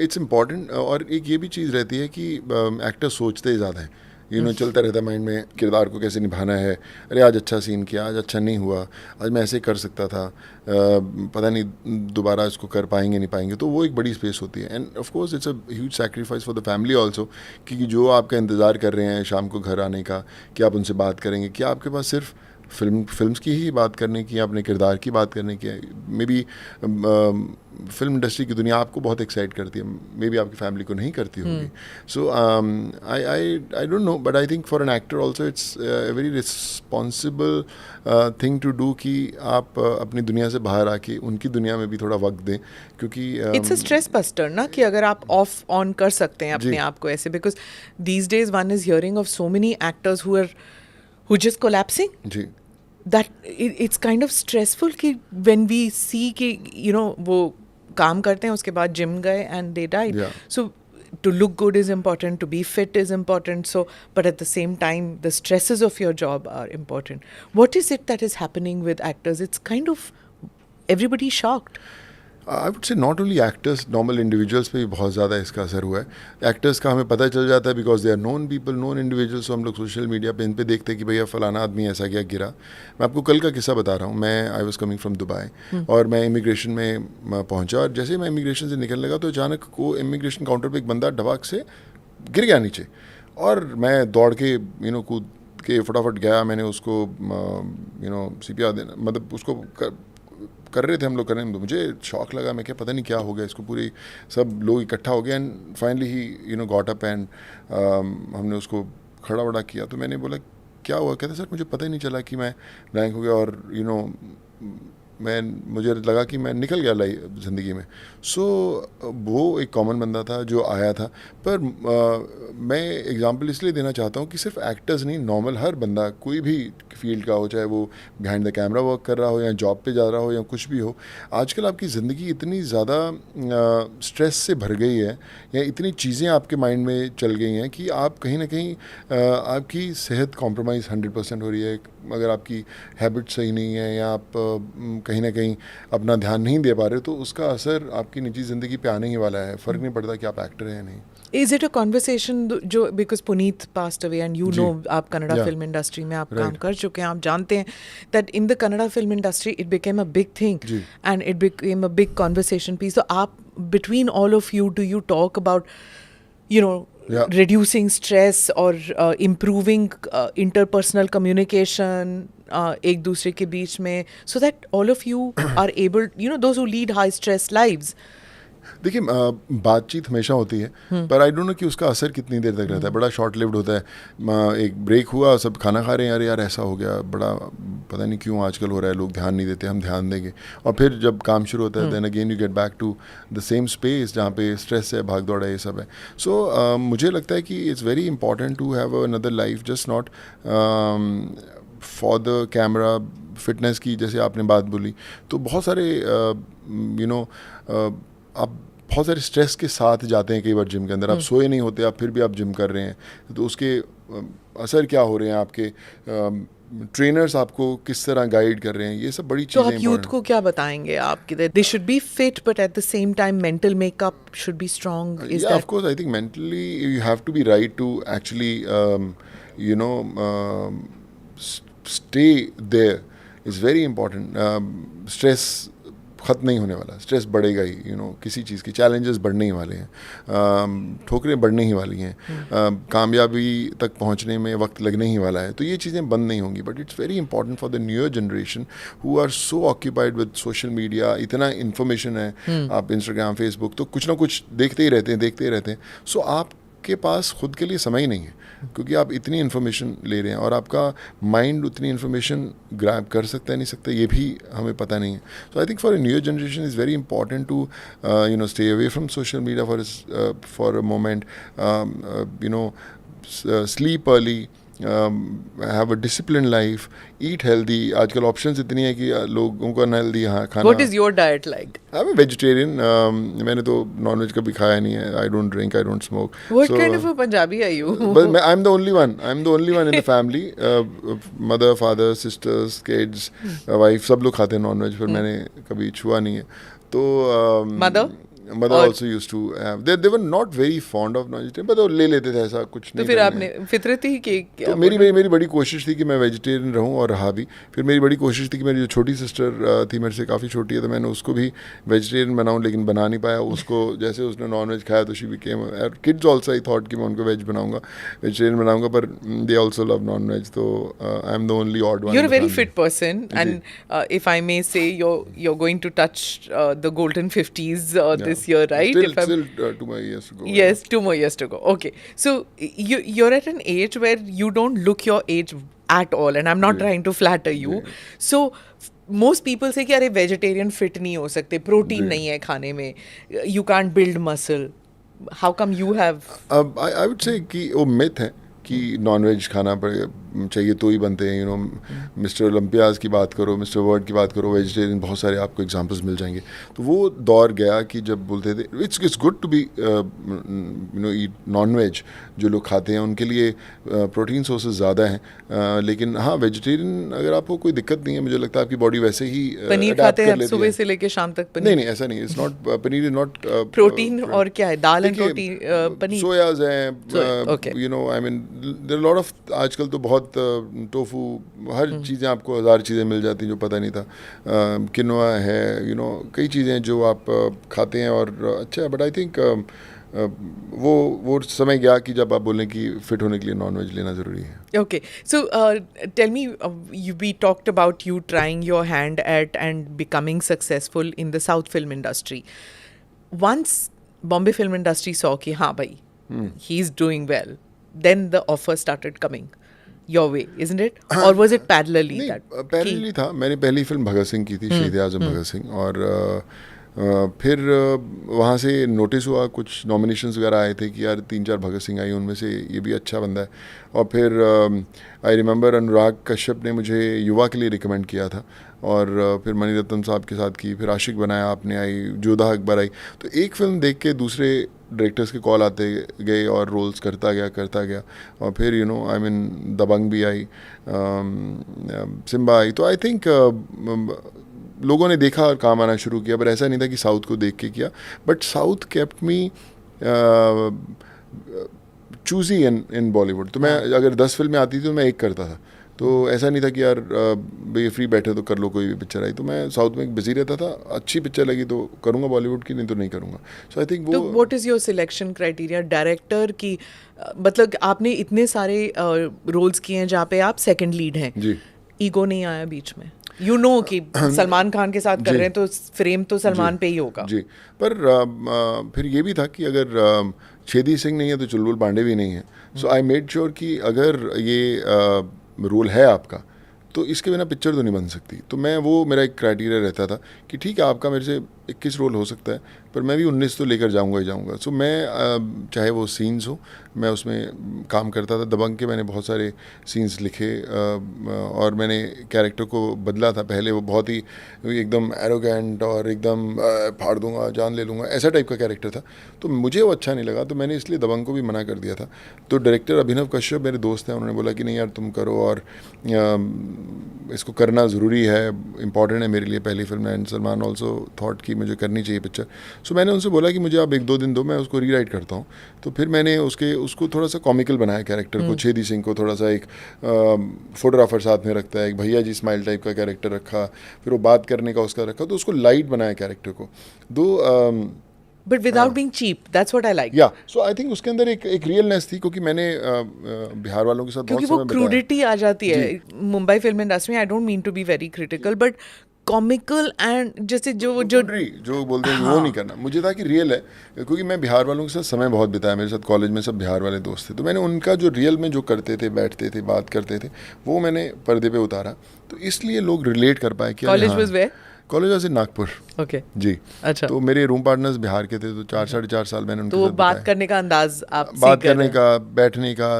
It's important. और एक ये भी चीज़ रहती है कि actor सोचते ज़्यादा हैं, यू नो, चलता रहता है माइंड में किरदार को कैसे निभाना है. अरे आज अच्छा सीन किया, आज अच्छा नहीं हुआ, आज मैं ऐसे कर सकता था, पता नहीं दोबारा इसको कर पाएंगे नहीं पाएंगे. तो वो एक बड़ी स्पेस होती है. End of course it's a huge sacrifice for the family also, क्योंकि जो आपका इंतज़ार कर रहे हैं शाम को घर आने का, कि आप उनसे बात करेंगे, कि आपके पास सिर्फ फिल्म्स की ही बात करने की, अपने किरदार की बात करने की. मे बी फिल्म इंडस्ट्री की दुनिया आपको बहुत एक्साइट करती है, मे बी आपकी फैमिली को नहीं करती होगी. So I don't know, but I think for an actor also it's very responsible thing to do कि आप अपनी दुनिया से बाहर आके उनकी दुनिया में भी थोड़ा वक्त दें, क्योंकि इट्स अ स्ट्रेस बस्टर ना, कि अगर आप ऑफ ऑन कर सकते हैं अपने जी. आप को ऐसे, because these days one is hearing of so many actors who just collapsing, जी. that it's kind of stressful कि when we see कि you know वो काम करते हैं उसके बाद जिम गए and they died. Yeah. So to look good is important, to be fit is important, so but at the same time the stresses of your job are important. What is it that is happening with actors? It's kind of everybody shocked. I would से not only actors, normal individuals पे भी बहुत ज़्यादा इसका असर हुआ है. Actors का हमें पता चल जाता है because they are known people, known individuals. तो हम लोग सोशल मीडिया पे इन पे देखते हैं कि भैया फलाना आदमी ऐसा क्या गिरा. मैं आपको कल का किस्सा बता रहा हूँ. मैं I was coming from Dubai और मैं इमिग्रेशन में पहुँचा, और जैसे मैं इमिग्रेशन से निकलने लगा तो अचानक को इमिग्रेशन काउंटर पर एक बंदा ढबाक से गिर गया नीचे, और मैं दौड़ के कूद के फटाफट गया. मैंने उसको CPR देना, मतलब उसको कर रहे थे हम लोग करने में, तो मुझे शॉक लगा. मैं क्या पता नहीं क्या हो गया इसको, पूरे सब लोग इकट्ठा हो गए. And finally he got up and हमने उसको खड़ा वड़ा किया. तो मैंने बोला क्या हुआ? कहते सर मुझे पता ही नहीं चला कि मैं ब्लैंक हो गया, और मुझे लगा कि मैं निकल गया ज़िंदगी में. सो वो एक कॉमन बंदा था जो आया था. पर मैं एग्जांपल इसलिए देना चाहता हूँ कि सिर्फ एक्टर्स नहीं, नॉर्मल हर बंदा कोई भी फील्ड का हो, चाहे वो बिहाइंड द कैमरा वर्क कर रहा हो या जॉब पे जा रहा हो या कुछ भी हो, आजकल आपकी ज़िंदगी इतनी ज़्यादा स्ट्रेस से भर गई है, या इतनी चीज़ें आपके माइंड में चल गई हैं कि आप कहीं ना कहीं आपकी सेहत कॉम्प्रोमाइज़ 100% हो रही है. अगर आपकी हैबिट सही नहीं है, या आप कहीं ना कहीं अपना ध्यान नहीं दे पा रहे, तो उसका असर आपकी निजी ज़िंदगी पे आने ही वाला है. फ़र्क नहीं पड़ता कि आप एक्टर हैं या नहीं. Is it a conversation जो because Puneet passed away and you ji. know आप कन्नड़ा Yeah. फिल्म इंडस्ट्री में आप Right. काम कर चुके हैं, आप जानते हैं that in the Kannada film industry it became a big thing जी. and it became a big conversation piece. So आप between all of you do you talk about Yeah. reducing stress or improving interpersonal communication एक दूसरे के बीच में, so that all of you are able, those who lead high stress lives. देखिए बातचीत हमेशा होती है, पर आई डोंट नो कि उसका असर कितनी देर तक रहता है. बड़ा शॉर्ट लिव्ड होता है. एक ब्रेक हुआ, सब खाना खा रहे हैं, अरे यार ऐसा हो गया, बड़ा पता नहीं क्यों आजकल हो रहा है, लोग ध्यान नहीं देते, हम ध्यान देंगे. और फिर जब काम शुरू होता है, then again you get back to the same space जहाँ पे स्ट्रेस है, भाग दौड़ है, ये सब है. सो मुझे लगता है कि it's very important to have another life, just not for the camera. Fitness की जैसे आपने बात बोली, तो बहुत सारे आप बहुत सारे स्ट्रेस के साथ जाते हैं कई बार जिम के अंदर. आप सोए नहीं होते, आप फिर भी आप जिम कर रहे हैं, तो उसके असर क्या हो रहे हैं आपके ट्रेनर्स आपको किस तरह गाइड कर रहे हैं, ये सब बड़ी तो चीज़ें. आप यूथ को क्या बताएंगे आप कि they should be fit but at the same time mental makeup should be strong? Is of that course I think mentally you have to be right to actually stay there is very important. Stress ख़त्म नहीं होने वाला, stress बढ़ेगा ही, किसी चीज़ की challenges बढ़ने ही वाले हैं, ठोकरें बढ़ने ही वाली हैं, कामयाबी तक पहुंचने में वक्त लगने ही वाला है, तो ये चीज़ें बंद नहीं होंगी. But it's very important for the newer generation who are so occupied with social media. इतना इन्फॉर्मेशन है, आप इंस्टाग्राम, फेसबुक, तो कुछ ना कुछ देखते ही रहते हैं. सो आपके पास खुद के लिए समय ही नहीं है, क्योंकि आप इतनी इन्फॉर्मेशन ले रहे हैं और आपका माइंड उतनी इन्फॉर्मेशन ग्रैब कर सकता है नहीं सकता, ये भी हमें पता नहीं है. So I think for a newer generation is very important to stay away from social media for a moment, sleep early, have a disciplined life, eat healthy. आजकल ऑप्शंस इतनी है कि लोगों को अनहेल्दी खाना. What is your diet like? I'm a vegetarian. मैंने तो nonveg कभी खाया नहीं है. I don't drink, I don't smoke. What kind of a Punjabi are you? But I'm the only one. I'm the only one in the family. Mother, father, sisters, kids, wife, सब लोग खाते हैं nonveg, पर मैंने कभी छुआ नहीं है. तो mother also used to have, they were not very fond of non-vegetarian, but वो ले लेते थे, ऐसा कुछ नहीं. तो फिर आपने फितरत ही की? तो मेरी बड़ी कोशिश थी कि मैं वेजिटेरियन रहूं, और रहा भी. फिर मेरी बड़ी कोशिश थी कि मेरी जो छोटी सिस्टर थी, मेरे से काफ़ी छोटी है, तो मैंने उसको भी वेजिटेरियन बनाऊं, लेकिन बना नहीं पाया. उसको जैसे उसने नॉन-वेज खाया तो she became, kids also I thought कि मैं उनको वेज बनाऊंगा, वेजिटेरियन बनाऊंगा, पर दे ऑल्सो लव नॉन-वेज. तो I am the only odd one. You're a very fit person, and if I may say, you're going to touch the golden 50s this year, right? Still 2 more years to go. Yes, 2 more years to go. Okay, so you're at an age where you don't look your age at all, and I'm not trying to flatter you. So most people say कि अरे vegetarian fit नहीं हो सकते, protein नहीं है खाने में, you can't build muscle. How come you have? I would say कि वो myth है कि नॉनवेज खाना चाहिए तो ही बनते हैं. मिस्टर ओलंपियाज की बात करो, मिस्टर वर्ल्ड की बात करो, वेजिटेरियन बहुत सारे आपको एग्जांपल्स मिल जाएंगे. तो वो दौर गया कि जब बोलते थे it's good to be eat nonveg. जो लोग खाते हैं उनके लिए प्रोटीन सोर्सेज ज़्यादा हैं, लेकिन हाँ, वेजिटेरियन अगर आपको कोई दिक्कत नहीं है, मुझे लगता है आपकी बॉडी वैसे ही पनीर खाते हैं सुबह से लेके शाम तक? पनीर नहीं, ऐसा नहीं. It's not, paneer is not protein. और क्या है? Dal and protein, paneer, soyas हैं, I mean there lot of. आजकल तो बहुत टोफू, हर चीज़ें आपको 1000 चीज़ें मिल जाती हैं जो पता नहीं था. किनोआ है, कई चीज़ें जो आप खाते हैं और अच्छा है. बट आई थिंक वो समय गया कि जब आप बोलें कि फिट होने के लिए नॉनवेज लेना ज़रूरी है. Okay, so tell me, we talked about you trying your hand at and becoming successful in the South film industry. Once Bombay film industry saw कि हाँ भाई, he's doing well, then the offer started coming your way, isn't it? Or was it parallelly? नहीं, parallelly था. मैंने पहली film Bhagat Singh की थी, शहीद आजम भगत सिंह, और फिर वहाँ से नोटिस हुआ, कुछ नॉमिनेशंस वगैरह आए थे कि यार 3-4 भगत सिंह आई, उनमें से ये भी अच्छा बंदा है. और फिर आई रिमेंबर अनुराग कश्यप ने मुझे युवा के लिए रिकमेंड किया था, और फिर मणि रत्नम साहब के साथ की, फिर आशिक बनाया आपने आई, जोधा अकबर आई. तो एक फिल्म देख के दूसरे डायरेक्टर्स के कॉल आते गए और रोल्स करता गया. और फिर आई मीन दबंग भी आई, सिम्बा आई. तो आई थिंक लोगों ने देखा और काम आना शुरू किया. पर ऐसा नहीं था कि साउथ को देख के किया, but south kept me choosy in Bollywood. तो मैं अगर 10 फिल्में आती थी तो मैं एक करता था. तो ऐसा नहीं था कि यार भाई फ्री बैठे तो कर लो, कोई भी पिक्चर आई. तो मैं साउथ में बिजी रहता था, अच्छी पिक्चर लगी तो करूँगा बॉलीवुड की, नहीं तो नहीं करूँगा. सो आई थिंक वो. तो what is your selection criteria director की? मतलब आपने इतने सारे रोल्स किए हैं जहाँ पे आप सेकंड लीड हैं जी. ईगो नहीं आया बीच में? कि सलमान खान के साथ कर रहे हैं तो फ्रेम तो सलमान पे ही होगा जी. पर फिर ये भी था कि अगर छेदी सिंह नहीं है तो चुलबुल पांडे भी नहीं है. सो आई मेड श्योर कि अगर ये रोल है आपका तो इसके बिना पिक्चर तो नहीं बन सकती. तो मैं, वो मेरा एक क्राइटेरिया रहता था कि ठीक है, आपका मेरे से 21 रोल हो सकता है, पर मैं भी 19 तो लेकर जाऊंगा ही जाऊंगा. सो मैं चाहे वो सीन्स हो, मैं उसमें काम करता था. दबंग के मैंने बहुत सारे सीन्स लिखे, और मैंने कैरेक्टर को बदला था. पहले वो बहुत ही एकदम एरोगेंट और एकदम फाड़ दूंगा, जान ले लूँगा, ऐसा टाइप का कैरेक्टर था. तो मुझे वो अच्छा नहीं लगा, तो मैंने इसलिए दबंग को भी मना कर दिया था. तो डायरेक्टर अभिनव कश्यप मेरे दोस्त हैं, उन्होंने बोला कि नहीं यार तुम करो, और इसको करना ज़रूरी है, इम्पॉर्टेंट है मेरे लिए पहली film. And Salman also thought कि मुझे करनी चाहिए पिक्चर. सो मैंने उनसे बोला कि मुझे आप 1-2 दिन दो, मैं उसको रीराइट करता हूँ। तो फिर मैंने उसको थोड़ा सा कॉमिकल बनाया कैरेक्टर को। छेदी सिंह को थोड़ा सा एक फोटोग्राफर साथ में रखता है, एक भैया जी स्माइल टाइप का कैरेक्टर रखा, फिर वो बात करने का उसका रखा, तो उसको लाइट बनाया कैरेक्टर को। But without being cheap, that's what I like. या सो आई थिंक उसके अंदर एक रियलनेस थी, क्योंकि मैंने बिहार वालों के साथ क्योंकि बहुत वो समय बिताया। क्रूडिटी आ जाती है मुंबई फिल्म इंडस्ट्री में। I don't mean to be very critical, but comical and जैसे जो जो बोलते हैं कि वो नहीं करना, मुझे था कि रियल है, क्योंकि मैं बिहार वालों के साथ समय बहुत बिताया, मेरे साथ कॉलेज में सब बिहार वाले दोस्त थे, तो मैंने उनका जो रियल में जो करते थे, बैठते थे, बात करते थे, वो मैंने पर्दे पे उतारा, तो इसलिए लोग रिलेट कर पाए कि college was where? College was in Nagpur. Okay ji. अच्छा। तो मेरे रूम पार्टनर्स बिहार के थे, तो 4-4.5 साल मैंने उनके तो साथ बात बिताए। करने का अंदाज आप बात करने का, बैठने का,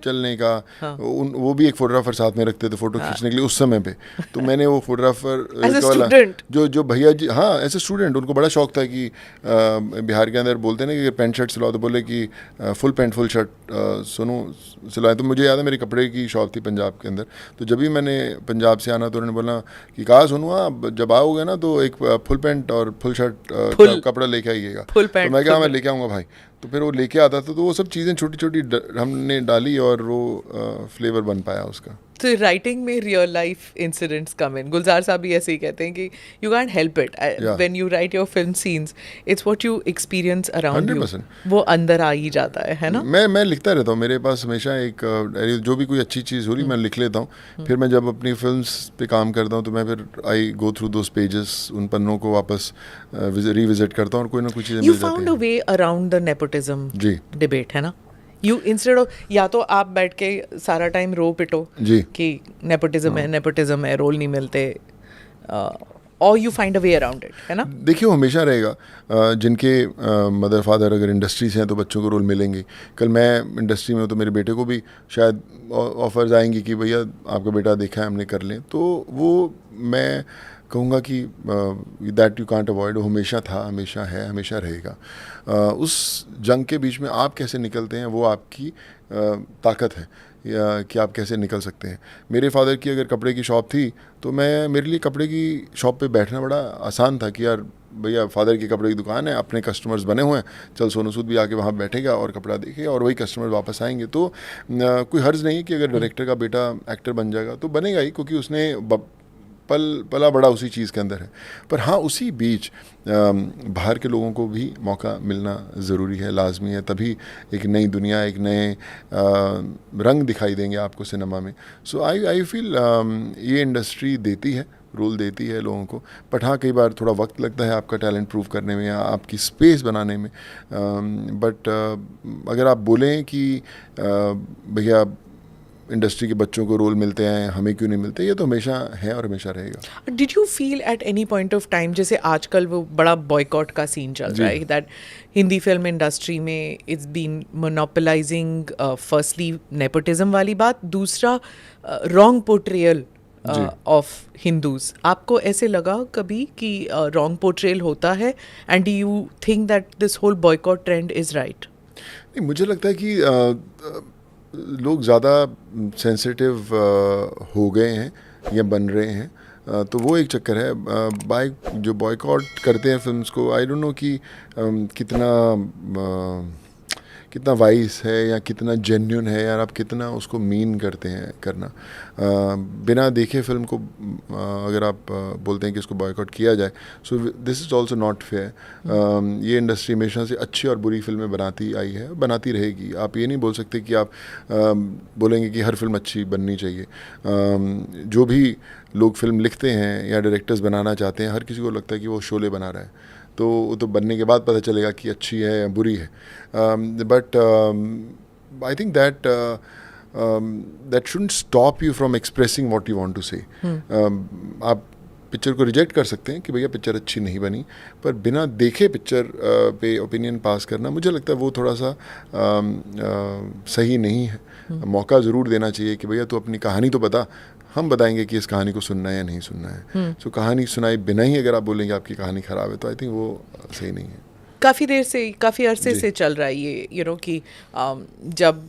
चलने का। हाँ। वो भी एक फोटोग्राफर साथ में रखते थे फोटो खींचने के लिए उस समय पे। तो मैंने वो फोटोग्राफर As a student? जो भैया जी, हाँ एज ए स्टूडेंट, उनको बड़ा शौक था कि बिहार के अंदर बोलते हैं ना कि पैंट शर्ट सिलाओ, तो बोले कि फुल पैंट फुल शर्ट सुनो सिलाए। तो मुझे याद है मेरी कपड़े की शॉप थी पंजाब के अंदर, तो जब भी मैंने पंजाब से आना तो उन्होंने बोला कि कहा सुनो आप जब आओगे ना तो एक फुल पैंट और फुल शर्ट का कपड़ा लेके आइएगा। फुल तो पैंट मैं क्या, मैं लेके आऊँगा भाई। तो फिर वो लेके आता था, तो वो सब चीज़ें छोटी छोटी हमने डाली और वो फ्लेवर बन पाया उसका। तो राइटिंग में रियल लाइफ इंसिडेंट्स कम इन। गुलजार साहब भी ऐसे ही कहते हैं कि you can't help it when you right your film scenes, it's what you experience around you, 100%। वो अंदर आ ही जाता है ना। मैं लिखता रहता हूँ, मेरे पास हमेशा एक डायरी, जो भी कोई अच्छी चीज़ हो रही मैं लिख लेता हूँ। फिर मैं जब अपनी फिल्म्स पे काम करता हूँ तो मैं फिर आई गो थ्रू दोस पेजेस, उन पन्नों को वापस रिविजिट करता हूँ और कोई ना कोई चीज़ें यू मिल जाती फाउंड हैं। A way around the nepotism जी डिबेट, है ना। यू इंस्टेड ऑफ या तो आप बैठ के सारा टाइम रो पिटो जी। कि नेपोटिज्म है, रोल नहीं मिलते, और you find a way around it, है ना। देखिए वो हमेशा रहेगा। जिनके मदर फादर अगर इंडस्ट्री से हैं तो बच्चों को रोल मिलेंगे। कल मैं इंडस्ट्री में हूँ तो मेरे बेटे को भी शायद ऑफर्स आएंगी कि भैया आपका बेटा देखा है हमने, कर लें। तो वो मैं कहूँगा कि दैट यू कांट अवॉइड, वो हमेशा था, हमेशा है, हमेशा रहेगा। उस जंग के बीच में आप कैसे निकलते हैं वो आपकी ताकत है, या कि आप कैसे निकल सकते हैं। मेरे फादर की अगर कपड़े की शॉप थी तो मेरे लिए कपड़े की शॉप पे बैठना बड़ा आसान था कि यार भैया फादर की कपड़े की दुकान है, अपने कस्टमर्स बने हुए हैं, चल सोनू सूद भी आके वहाँ बैठेगा और कपड़ा देखेगा और वही कस्टमर वापस आएंगे। तो कोई हर्ज नहीं है कि अगर डायरेक्टर का बेटा एक्टर बन जाएगा तो बनेगा ही, क्योंकि उसने पला बड़ा उसी चीज़ के अंदर है। पर हाँ, उसी बीच बाहर के लोगों को भी मौका मिलना ज़रूरी है, लाजमी है, तभी एक नई दुनिया, एक नए रंग दिखाई देंगे आपको सिनेमा में। सो आई फील ये इंडस्ट्री देती है, रोल देती है लोगों को, बट हाँ कई बार थोड़ा वक्त लगता है आपका टैलेंट प्रूव करने में या आपकी स्पेस बनाने में। बट अगर आप बोलें कि भैया इंडस्ट्री के बच्चों को रोल मिलते हैं, हमें क्यों नहीं मिलते, ये तो हमेशा है और हमेशा रहेगा। Did you feel at any point of time, जैसे आजकल वो बड़ा बॉयकॉट का सीन चल रहा है, दैट हिंदी फिल्म इंडस्ट्री में इट्स बीन मोनोपोलाइजिंग, फर्स्टली नेपोटिज्म वाली बात, दूसरा रॉन्ग पोर्ट्रेयल ऑफ हिंदूज। आपको ऐसे लगा कभी कि रॉन्ग पोर्ट्रेयल होता है, and do you think that this whole boycott trend is right? नहीं, मुझे लगता है कि लोग ज़्यादा सेंसिटिव हो गए हैं या बन रहे हैं, तो वो एक चक्कर है। जो बॉयकॉट करते हैं फिल्म्स को, आई डोंट नो कि कितना वाइस है या कितना जेन्युइन है, यार आप कितना उसको मीन करते हैं करना। बिना देखे फिल्म को अगर आप बोलते हैं कि इसको बॉयकॉट किया जाए, सो this is also not fair. ये इंडस्ट्री हमेशा से अच्छी और बुरी फिल्में बनाती आई है, बनाती रहेगी। आप ये नहीं बोल सकते कि आप बोलेंगे कि हर फिल्म अच्छी बननी चाहिए। जो भी लोग फिल्म लिखते हैं या डायरेक्टर्स बनाना चाहते हैं, हर किसी को लगता है कि वो शोले बना रहा है, तो बनने के बाद पता चलेगा कि अच्छी है या बुरी है। But I think that shouldn't stop you from expressing what you want to say. आप पिक्चर को रिजेक्ट कर सकते हैं कि भैया पिक्चर अच्छी नहीं बनी, पर बिना देखे पिक्चर पे ओपिनियन पास करना, मुझे लगता है वो थोड़ा सा सही नहीं है। मौका ज़रूर देना चाहिए कि भैया तू अपनी कहानी तो बता, हम बताएंगे कि इस कहानी को सुनना है या नहीं सुनना है। सो कहानी सुनाई बिना ही अगर आप बोलेंगे आपकी कहानी ख़राब है, तो आई थिंक वो सही नहीं है। काफ़ी अरसे से चल रहा है ये, यू नो कि जब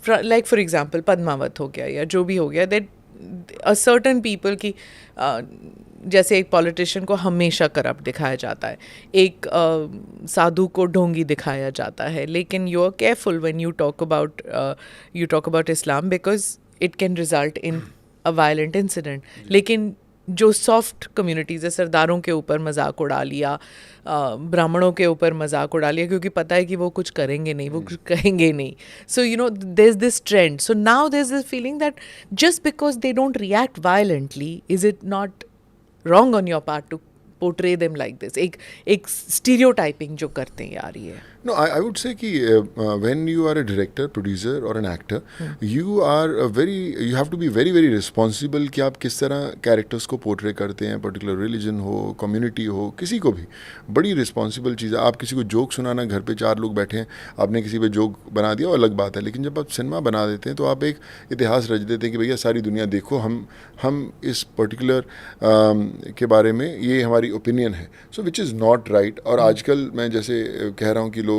लाइक फॉर एग्जांपल पद्मावत हो गया या जो भी हो गया, दैट अ सर्टन पीपल की जैसे एक पॉलिटिशियन को हमेशा करप्ट दिखाया जाता है, एक साधु को ढोंगी दिखाया जाता है, लेकिन you are careful when you talk about Islam because it can result in a violent incident. लेकिन जो सॉफ्ट कम्युनिटीज़ है, सरदारों के ऊपर मजाक उड़ा लिया, ब्राह्मणों के ऊपर मजाक उड़ा लिया, क्योंकि पता है कि वो कुछ करेंगे नहीं, वो कुछ कहेंगे नहीं. So you know there is this trend. So now there is this feeling that just because they don't react violently, is it not wrong on your part to portray them like this? एक stereotyping जो करते हैं यार ये. No, I would say कि when you are a director, producer or an actor, you have to be very very responsible कि आप किस तरह कैरेक्टर्स को पोर्ट्रे करते हैं. पर्टिकुलर रिलीजन हो, कम्युनिटी हो, किसी को भी बड़ी रिस्पॉन्सिबल चीज़ है. आप किसी को जोक सुनाना, घर पे 4 लोग बैठे हैं, आपने किसी पे जोक बना दिया, वो अलग बात है. लेकिन जब आप सिनेमा बना देते हैं तो आप एक इतिहास रच देते हैं कि भैया सारी दुनिया देखो, हम इस पर्टिकुलर के बारे में ये हमारी ओपिनियन है. सो विच इज़ नॉट राइट. और आजकल मैं जैसे कह रहा हूँ कि लोग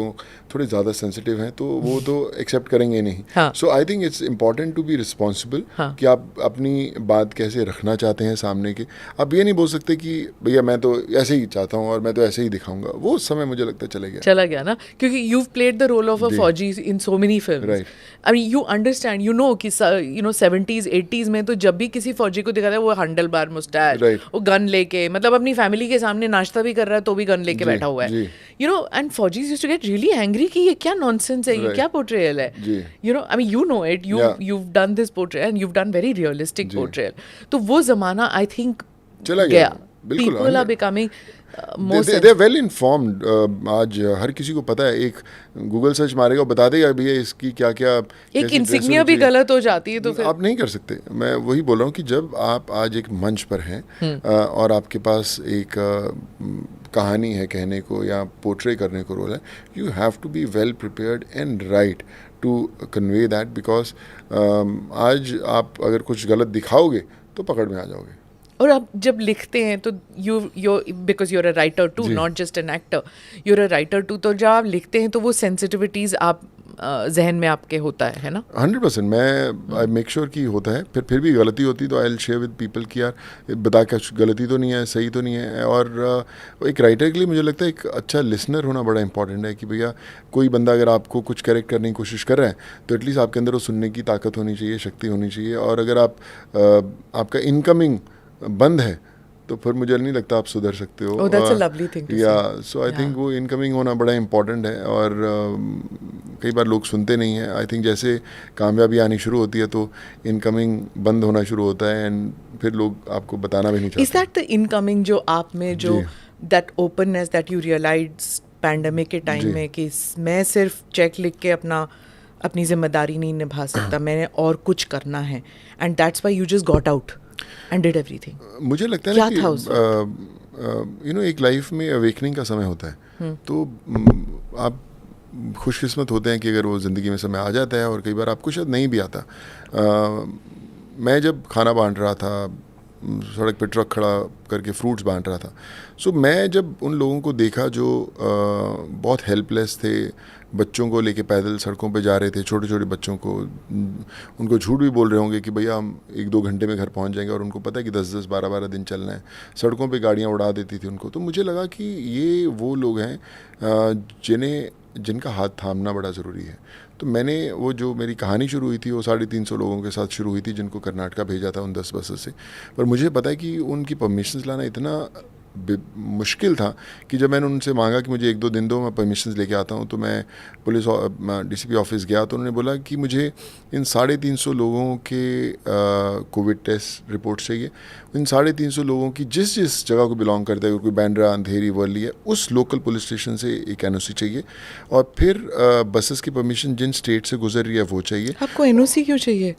थोड़े ज़्यादा सेंसिटिव हैं, तो वो तो एक्सेप्ट करेंगे नहीं. So I think it's important to be responsible कि आप अपनी बात कैसे रखना चाहते हैं सामने के. आप ये नहीं बोल सकते कि भैया मैं तो ऐसे ही चाहता हूँ और मैं तो ऐसे ही दिखाऊंगा. वो समय मुझे लगता है चला गया ना, क्योंकि you've played the role of a फौजी in so many films. Right. I mean, you understand, you know कि 70s 80s में तो जब भी किसी फौजी को दिखाता है वो हैंडल बार मुस्टैच, वो गन लेके, मतलब अपनी फैमिली के सामने नाश्ता भी कर रहा है तो भी गन लेके बैठा हुआ है. You know, and faujis used to get really angry कि ये क्या नॉनसेंस है, ये क्या पोर्ट्रेयल है. You know, I mean you know it, you've done this portrayal and you've done very realistic portrayal. तो वो जमाना आई थिंक चला गया. People are becoming they are well informed. आज हर किसी को पता है, एक गूगल सर्च मारेगा बता देगा भैया इसकी क्या क्या. एक इंसिग्निया भी गलत हो जाती है तो फिर आप नहीं कर सकते. मैं वही बोल रहा हूँ कि जब आप आज एक मंच पर हैं और आपके पास एक कहानी है कहने को या पोर्ट्रे करने को रोल है, you have to be well prepared and right to convey that. Because आज आप अगर कुछ गलत दिखाओगे तो पकड़ में आ जाओगे. और आप जब लिखते हैं तो you because you're a writer too, not just an actor, you're a writer too, तो जब आप लिखते हैं तो वो सेंसिटिविटीज़ आप जहन में आपके होता है ना? 100%. मैं आई मेक श्योर कि होता है. फिर भी गलती होती तो I will share with people कि यार बता क्या गलती तो नहीं है, सही तो नहीं है. और एक राइटर के लिए मुझे लगता है एक अच्छा लिसनर होना बड़ा इंपॉर्टेंट है कि भैया कोई बंदा अगर आपको कुछ करेक्ट करने की कोशिश कर रहा है तो एटलीस्ट आपके अंदर वो सुनने की ताकत होनी चाहिए, शक्ति होनी चाहिए. और अगर आपका इनकमिंग बंद है तो फिर मुझे नहीं लगता आप सुधर सकते हो. Oh, that's a lovely thing to say. या सो आई थिंक वो इनकमिंग होना बड़ा इंपॉर्टेंट है. और कई बार लोग सुनते नहीं हैं. आई थिंक जैसे कामयाबी आनी शुरू होती है तो इनकमिंग बंद होना शुरू होता है एंड फिर लोग आपको बताना भी नहीं चाहते. इज दैट द इनकमिंग जो आप में जो that openness that you realise pandemic के टाइम में कि मैं सिर्फ चेक लिख के अपनी जिम्मेदारी नहीं निभा सकता, मैंने और कुछ करना है, and that's why you just got out and did everything? मुझे लगता है ना कि यू नो एक लाइफ में अवेकनिंग का समय होता है. तो आप खुशकिस्मत होते हैं कि अगर वो ज़िंदगी में समय आ जाता है, और कई बार आपको शायद नहीं भी आता. मैं जब खाना बांट रहा था, सड़क पे ट्रक खड़ा करके फ्रूट्स बांट रहा था, सो मैं जब उन लोगों को देखा जो बहुत हेल्पलेस थे, बच्चों को लेके पैदल सड़कों पे जा रहे थे, छोटे छोटे बच्चों को, उनको झूठ भी बोल रहे होंगे कि भैया हम 1-2 घंटे में घर पहुंच जाएंगे, और उनको पता है कि 10-10 12-12 दिन चलना है. सड़कों पे गाड़ियां उड़ा देती थी उनको. तो मुझे लगा कि ये वो लोग हैं जिनका हाथ थामना बड़ा ज़रूरी है. तो मैंने वो जो मेरी कहानी शुरू हुई थी वो 350 लोगों के साथ शुरू हुई थी जिनको कर्नाटका भेजा था उन 10 बसेस से. पर मुझे पता है कि उनकी परमिशंस लाना इतना मुश्किल था कि जब मैंने उनसे मांगा कि मुझे 1-2 दिन दो, मैं परमिशंस लेके आता हूँ, तो मैं पुलिस DCP ऑफिस गया तो उन्होंने बोला कि मुझे इन 350 लोगों के कोविड टेस्ट रिपोर्ट चाहिए. इन 350 लोगों की जिस जिस जगह को बिलोंग करता है, कोई बैंड्रा, अंधेरी, वर्ली है, उस लोकल पुलिस स्टेशन से एक NOC चाहिए. और फिर बसेस की परमिशन जिन स्टेट से गुजर रही है वो चाहिए. आपको NOC क्यों चाहिए?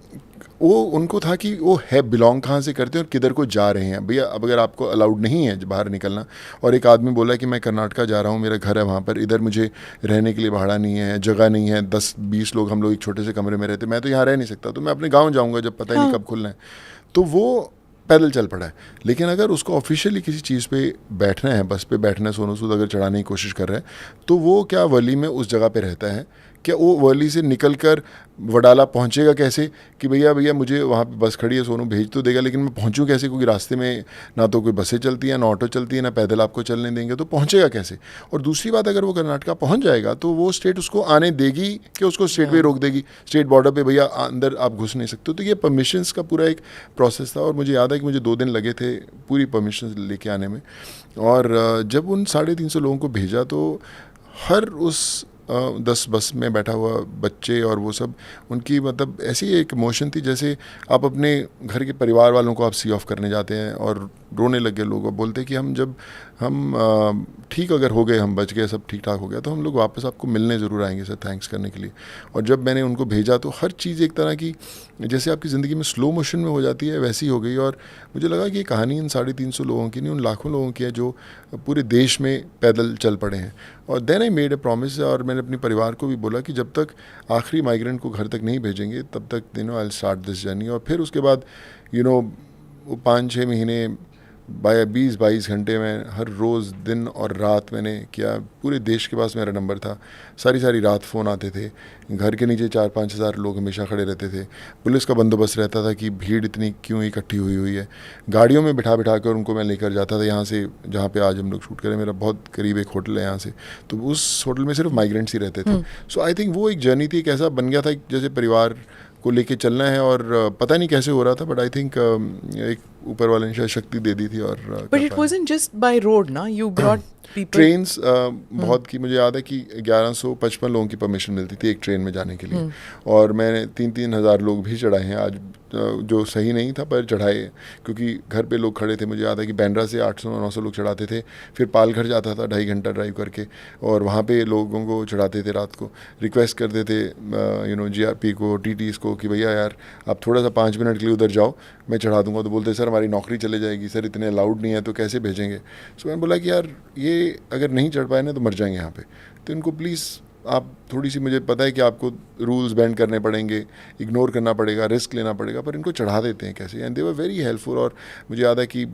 वो उनको था कि वो है बिलोंग कहाँ से करते हैं और किधर को जा रहे हैं. भैया अब अगर आपको अलाउड नहीं है बाहर निकलना, और एक आदमी बोला कि मैं कर्नाटका जा रहा हूँ, मेरा घर है वहाँ पर, इधर मुझे रहने के लिए भाड़ा नहीं है, जगह नहीं है, 10-20 लोग हम लोग एक छोटे से कमरे में रहते, मैं तो यहाँ रह नहीं सकता, तो मैं अपने गाँव जाऊँगा जब पता ही नहीं कब खुलना है. तो वो पैदल चल पड़ा है. लेकिन अगर उसको ऑफिशियली किसी चीज़ पे बैठना है, बस पे बैठना है, सोनो सूद अगर चढ़ाने की कोशिश कर रहा है, तो वो क्या वर्ली में उस जगह पे रहता है क्या वो वर्ली से निकल कर वडाला पहुंचेगा कैसे कि भैया भैया मुझे वहाँ पे बस खड़ी है, सोनू भेज तो देगा, लेकिन मैं पहुंचूं कैसे, क्योंकि रास्ते में ना तो कोई बसें चलती हैं, ना ऑटो चलती है, ना पैदल आपको चलने देंगे, तो पहुंचेगा कैसे। और दूसरी बात, अगर वो कर्नाटका पहुंच जाएगा तो वो स्टेट उसको आने देगी कि उसको स्टेट पे रोक देगी, स्टेट बॉर्डर पे भैया अंदर आप घुस नहीं सकते। तो ये परमिशंस का पूरा एक प्रोसेस था, और मुझे याद है कि मुझे 2 दिन लगे थे पूरी परमिशन लेके आने में। और जब उन 350 लोगों को भेजा तो हर उस 10 बस में बैठा हुआ बच्चे और वो सब, उनकी मतलब ऐसी एक इमोशन थी जैसे आप अपने घर के परिवार वालों को आप सी ऑफ करने जाते हैं, और रोने लगे लोग और बोलते कि हम ठीक अगर हो गए, हम बच गए, सब ठीक ठाक हो गया, तो हम लोग वापस आपको मिलने ज़रूर आएंगे सर, थैंक्स करने के लिए। और जब मैंने उनको भेजा तो हर चीज़ एक तरह की जैसे आपकी ज़िंदगी में स्लो मोशन में हो जाती है वैसी हो गई। और मुझे लगा कि ये कहानी इन 350 लोगों की नहीं, उन लाखों लोगों की है जो पूरे देश में पैदल चल पड़े हैं। और then I made a promise, और मैंने अपने परिवार को भी बोला कि जब तक आखिरी माइग्रेंट को घर तक नहीं भेजेंगे तब तक I will start this journey. और फिर उसके बाद वो 5-6 महीने 20-22 घंटे में हर रोज़ दिन और रात मैंने किया। पूरे देश के पास मेरा नंबर था, सारी रात फ़ोन आते थे, घर के नीचे 4-5 हज़ार लोग हमेशा खड़े रहते थे, पुलिस का बंदोबस्त रहता था कि भीड़ इतनी क्यों इकट्ठी हुई है। गाड़ियों में बिठा कर उनको मैं लेकर जाता था यहाँ से, जहाँ पे आज हम लोग शूट करें, मेरा बहुत करीब एक होटल है यहाँ से, तो उस होटल में सिर्फ माइग्रेंट्स ही रहते थे। सो आई थिंक वो एक जर्नी थी, एक ऐसा बन गया था जैसे परिवार को लेके चलना है, और पता नहीं कैसे हो रहा था, बट आई थिंक एक ऊपर वाले ने शायद शक्ति दे दी थी। और but it wasn't just by road ना, यू ब्रॉट पीपल। ट्रेन्स बहुत की, मुझे याद है कि 1155 लोगों की परमिशन मिलती थी एक ट्रेन में जाने के लिए, और मैंने 3-3 हज़ार लोग भी चढ़ाए हैं आज, जो सही नहीं था पर चढ़ाए, क्योंकि घर पे लोग खड़े थे। मुझे याद है कि बैंड्रा से 800-900 लोग चढ़ाते थे, फिर पालघर जाता था 2.5 घंटा ड्राइव करके, और वहाँ पे लोगों को चढ़ाते थे। रात को रिक्वेस्ट करते थे GRP को, TTs को कि भैया यार आप थोड़ा सा 5 मिनट के लिए उधर जाओ, मैं चढ़ा दूंगा। तो बोलते सर हमारी नौकरी चले जाएगी, सर इतने अलाउड नहीं है, तो कैसे भेजेंगे। सो मैंने बोला कि यार ये अगर नहीं चढ़ पाए ना तो मर जाएंगे यहाँ पे, तो इनको प्लीज़ आप थोड़ी सी, मुझे पता है कि आपको रूल्स बैंड करने पड़ेंगे, इग्नोर करना पड़ेगा, रिस्क लेना पड़ेगा, पर इनको चढ़ा देते हैं कैसे। And they were very helpful. और मुझे याद है कि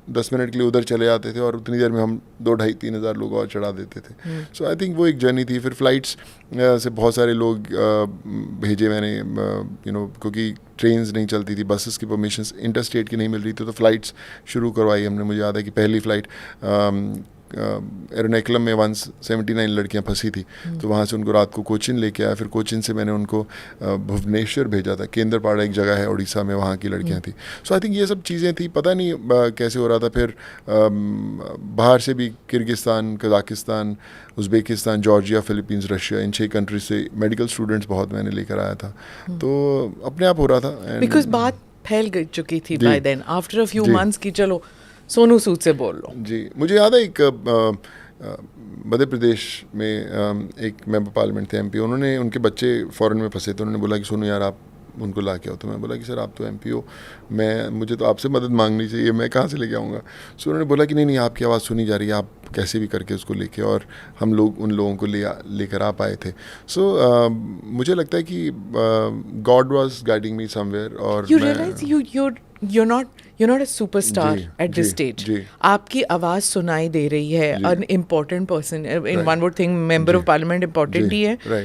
10 मिनट के लिए उधर चले जाते थे और उतनी देर में हम 2-2.5-3 हज़ार लोग और चढ़ा देते थे। सो आई थिंक वो एक जर्नी थी। फिर फ्लाइट्स से बहुत सारे लोग भेजे मैंने, क्योंकि ट्रेन्स नहीं चलती थी, बसेस की परमिशन इंटर स्टेट की नहीं मिल रही थी, तो फ्लाइट्स शुरू करवाई हमने। मुझे याद है कि पहली फ़्लाइट एरोनेकुलम में 179 लड़कियां फंसी थी, तो वहाँ से उनको रात को कोचिन लेके आया। फिर कोचिन से मैंने उनको भुवनेश्वर भेजा था, केंद्रपाड़ा एक जगह है उड़ीसा में, वहाँ की लड़कियां थी। सो आई थिंक ये सब चीज़ें थी, पता नहीं कैसे हो रहा था। फिर बाहर से भी Kyrgyzstan, Kazakhstan, Uzbekistan, Georgia, Philippines, Russia, इन 6 कंट्रीज से मेडिकल स्टूडेंट्स बहुत मैंने लेकर आया था। तो अपने आप हो रहा था, बिकॉज बात फैल गई चुकी थी by then, after a few months की चलो सोनू सूद से बोल लो। जी, मुझे याद है एक मध्य प्रदेश में एक मेंबर पार्लियामेंट थे, MP, उन्होंने, उनके बच्चे फॉरेन में फंसे थे, उन्होंने बोला कि सोनू यार आप उनको ला के आओ। तो मैं बोला कि सर आप तो MP हो, मुझे तो आपसे मदद मांगनी चाहिए, मैं कहाँ से लेके आऊँगा। सो उन्होंने बोला कि नहीं आपकी आवाज़ सुनी जा रही है, आप कैसे भी करके उसको लेके, और हम लोग उन लोगों को लेकर आ पाए थे। सो मुझे लगता है कि God was guiding me somewhere. और you realise you're not a superstar at this stage. आपकी आवाज़ सुनाई दे रही है, an important person, in one would think member of parliament important ही है,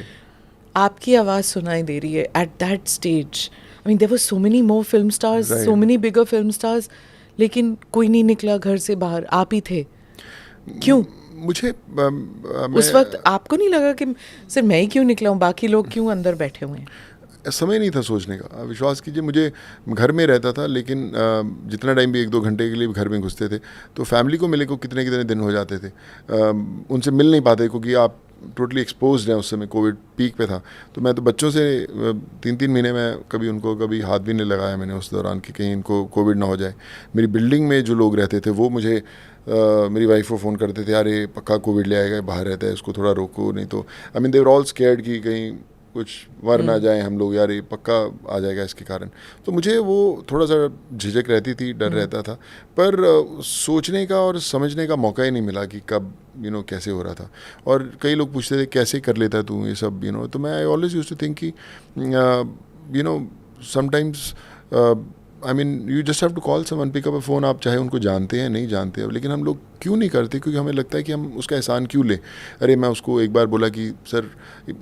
आपकी आवाज़ सुनाई दे रही है at that stage. I mean there were so many more film stars, so many bigger film stars, लेकिन कोई नहीं निकला घर से बाहर, आप ही थे। क्यों? मुझे उस वक्त आपको नहीं लगा कि सिर्फ मैं ही क्यों निकला हूँ, बाकी लोग क्यों अंदर बैठे हुए हैं? समय नहीं था सोचने का, विश्वास कीजिए। मुझे घर में रहता था, लेकिन जितना टाइम भी 1-2 घंटे के लिए घर में घुसते थे, तो फैमिली को मिले को कितने दिन हो जाते थे, उनसे मिल नहीं पाते, क्योंकि आप टोटली एक्सपोज्ड हैं। उस समय कोविड पीक पे था, तो मैं तो बच्चों से 3-3 महीने में कभी हाथ भी नहीं लगाया मैंने उस दौरान कि कहीं इनको कोविड ना हो जाए। मेरी बिल्डिंग में जो लोग रहते थे वो मुझे मेरी वाइफ को फ़ोन करते थे, अरे पक्का कोविड ले आएगा, बाहर रहता है, इसको थोड़ा रोको, नहीं तो I mean they were all scared कि कहीं कुछ मर ना जाए हम लोग, यार ये पक्का आ जाएगा इसके कारण। तो मुझे वो थोड़ा सा झिझक रहती थी, डर रहता था, पर सोचने का और समझने का मौका ही नहीं मिला कि कब कैसे हो रहा था। और कई लोग पूछते थे कैसे कर लेता तू ये सब, तो मैं I always used to think कि sometimes I mean you just have to call someone, pick up a phone, आप चाहे उनको जानते हैं नहीं जानते हैं, लेकिन हम लोग क्यों नहीं करते? क्योंकि हमें लगता है कि हम उसका एहसान क्यों लें। अरे मैं उसको एक बार बोला कि सर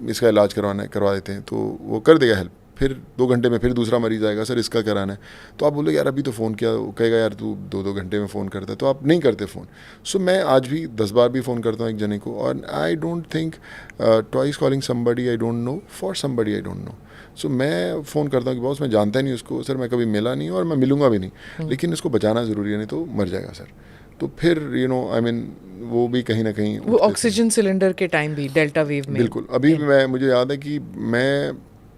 इसका इलाज करवाना है, करवा देते हैं, तो वो कर देगा हेल्प, फिर 2 घंटे में फिर दूसरा मरीज आएगा, सर इसका कराना है, तो आप बोलोगे यार अभी तो फ़ोन किया, वो कहेगा यार तू 2-2 घंटे में फ़ोन करता है, तो आप नहीं करते फ़ोन। सो मैं आज भी 10 बार भी फ़ोन करता हूँ एक जने को, और I don't think twice calling somebody I don't know for somebody I don't know. So मैं फ़ोन करता हूँ कि बॉस मैं जानता नहीं उसको, सर मैं कभी मिला नहीं और मैं मिलूँगा भी नहीं, लेकिन इसको बचाना ज़रूरी है, नहीं तो मर जाएगा सर। तो फिर यू नो आई मीन वो भी कहीं ना कहीं वो ऑक्सीजन सिलेंडर के टाइम भी डेल्टा वेव में बिल्कुल। अभी मैं मुझे याद है कि मैं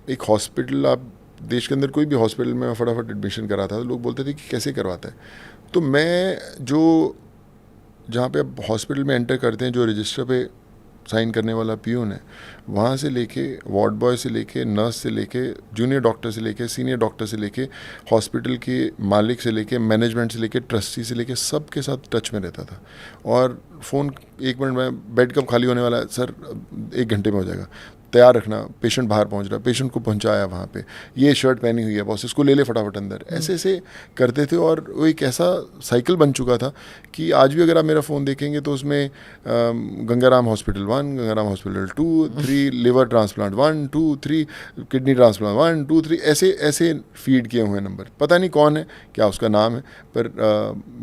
एक हॉस्पिटल, आप देश के अंदर कोई भी हॉस्पिटल में फटाफट एडमिशन करा था, तो लोग बोलते थे कि कैसे करवाता है। तो मैं जो जहाँ पे अब हॉस्पिटल में एंटर करते हैं, जो रजिस्टर पे साइन करने वाला पियून है, वहाँ से लेके वार्ड बॉय से लेके नर्स से लेके जूनियर डॉक्टर से लेके सीनियर डॉक्टर से लेके हॉस्पिटल के मालिक से लेके मैनेजमेंट से लेके ट्रस्टी से लेके सब के साथ टच में रहता था। और फ़ोन 1 मिनट में, बेड कब खाली होने वाला है सर, 1 घंटे में हो जाएगा, तैयार रखना, पेशेंट बाहर पहुंच रहा, पेशेंट को पहुंचाया वहाँ पे, ये शर्ट पहनी हुई है बॉस, इसको ले ले फटाफट अंदर, ऐसे ऐसे करते थे। और वो एक ऐसा साइकिल बन चुका था कि आज भी अगर आप मेरा फ़ोन देखेंगे तो उसमें Gangaram hospital 1, Gangaram hospital 2, 3, liver transplant 1, 2, 3, kidney transplant 1, 2, 3, ऐसे ऐसे फीड किए हुए हैं नंबर। पता नहीं कौन है, क्या उसका नाम है, पर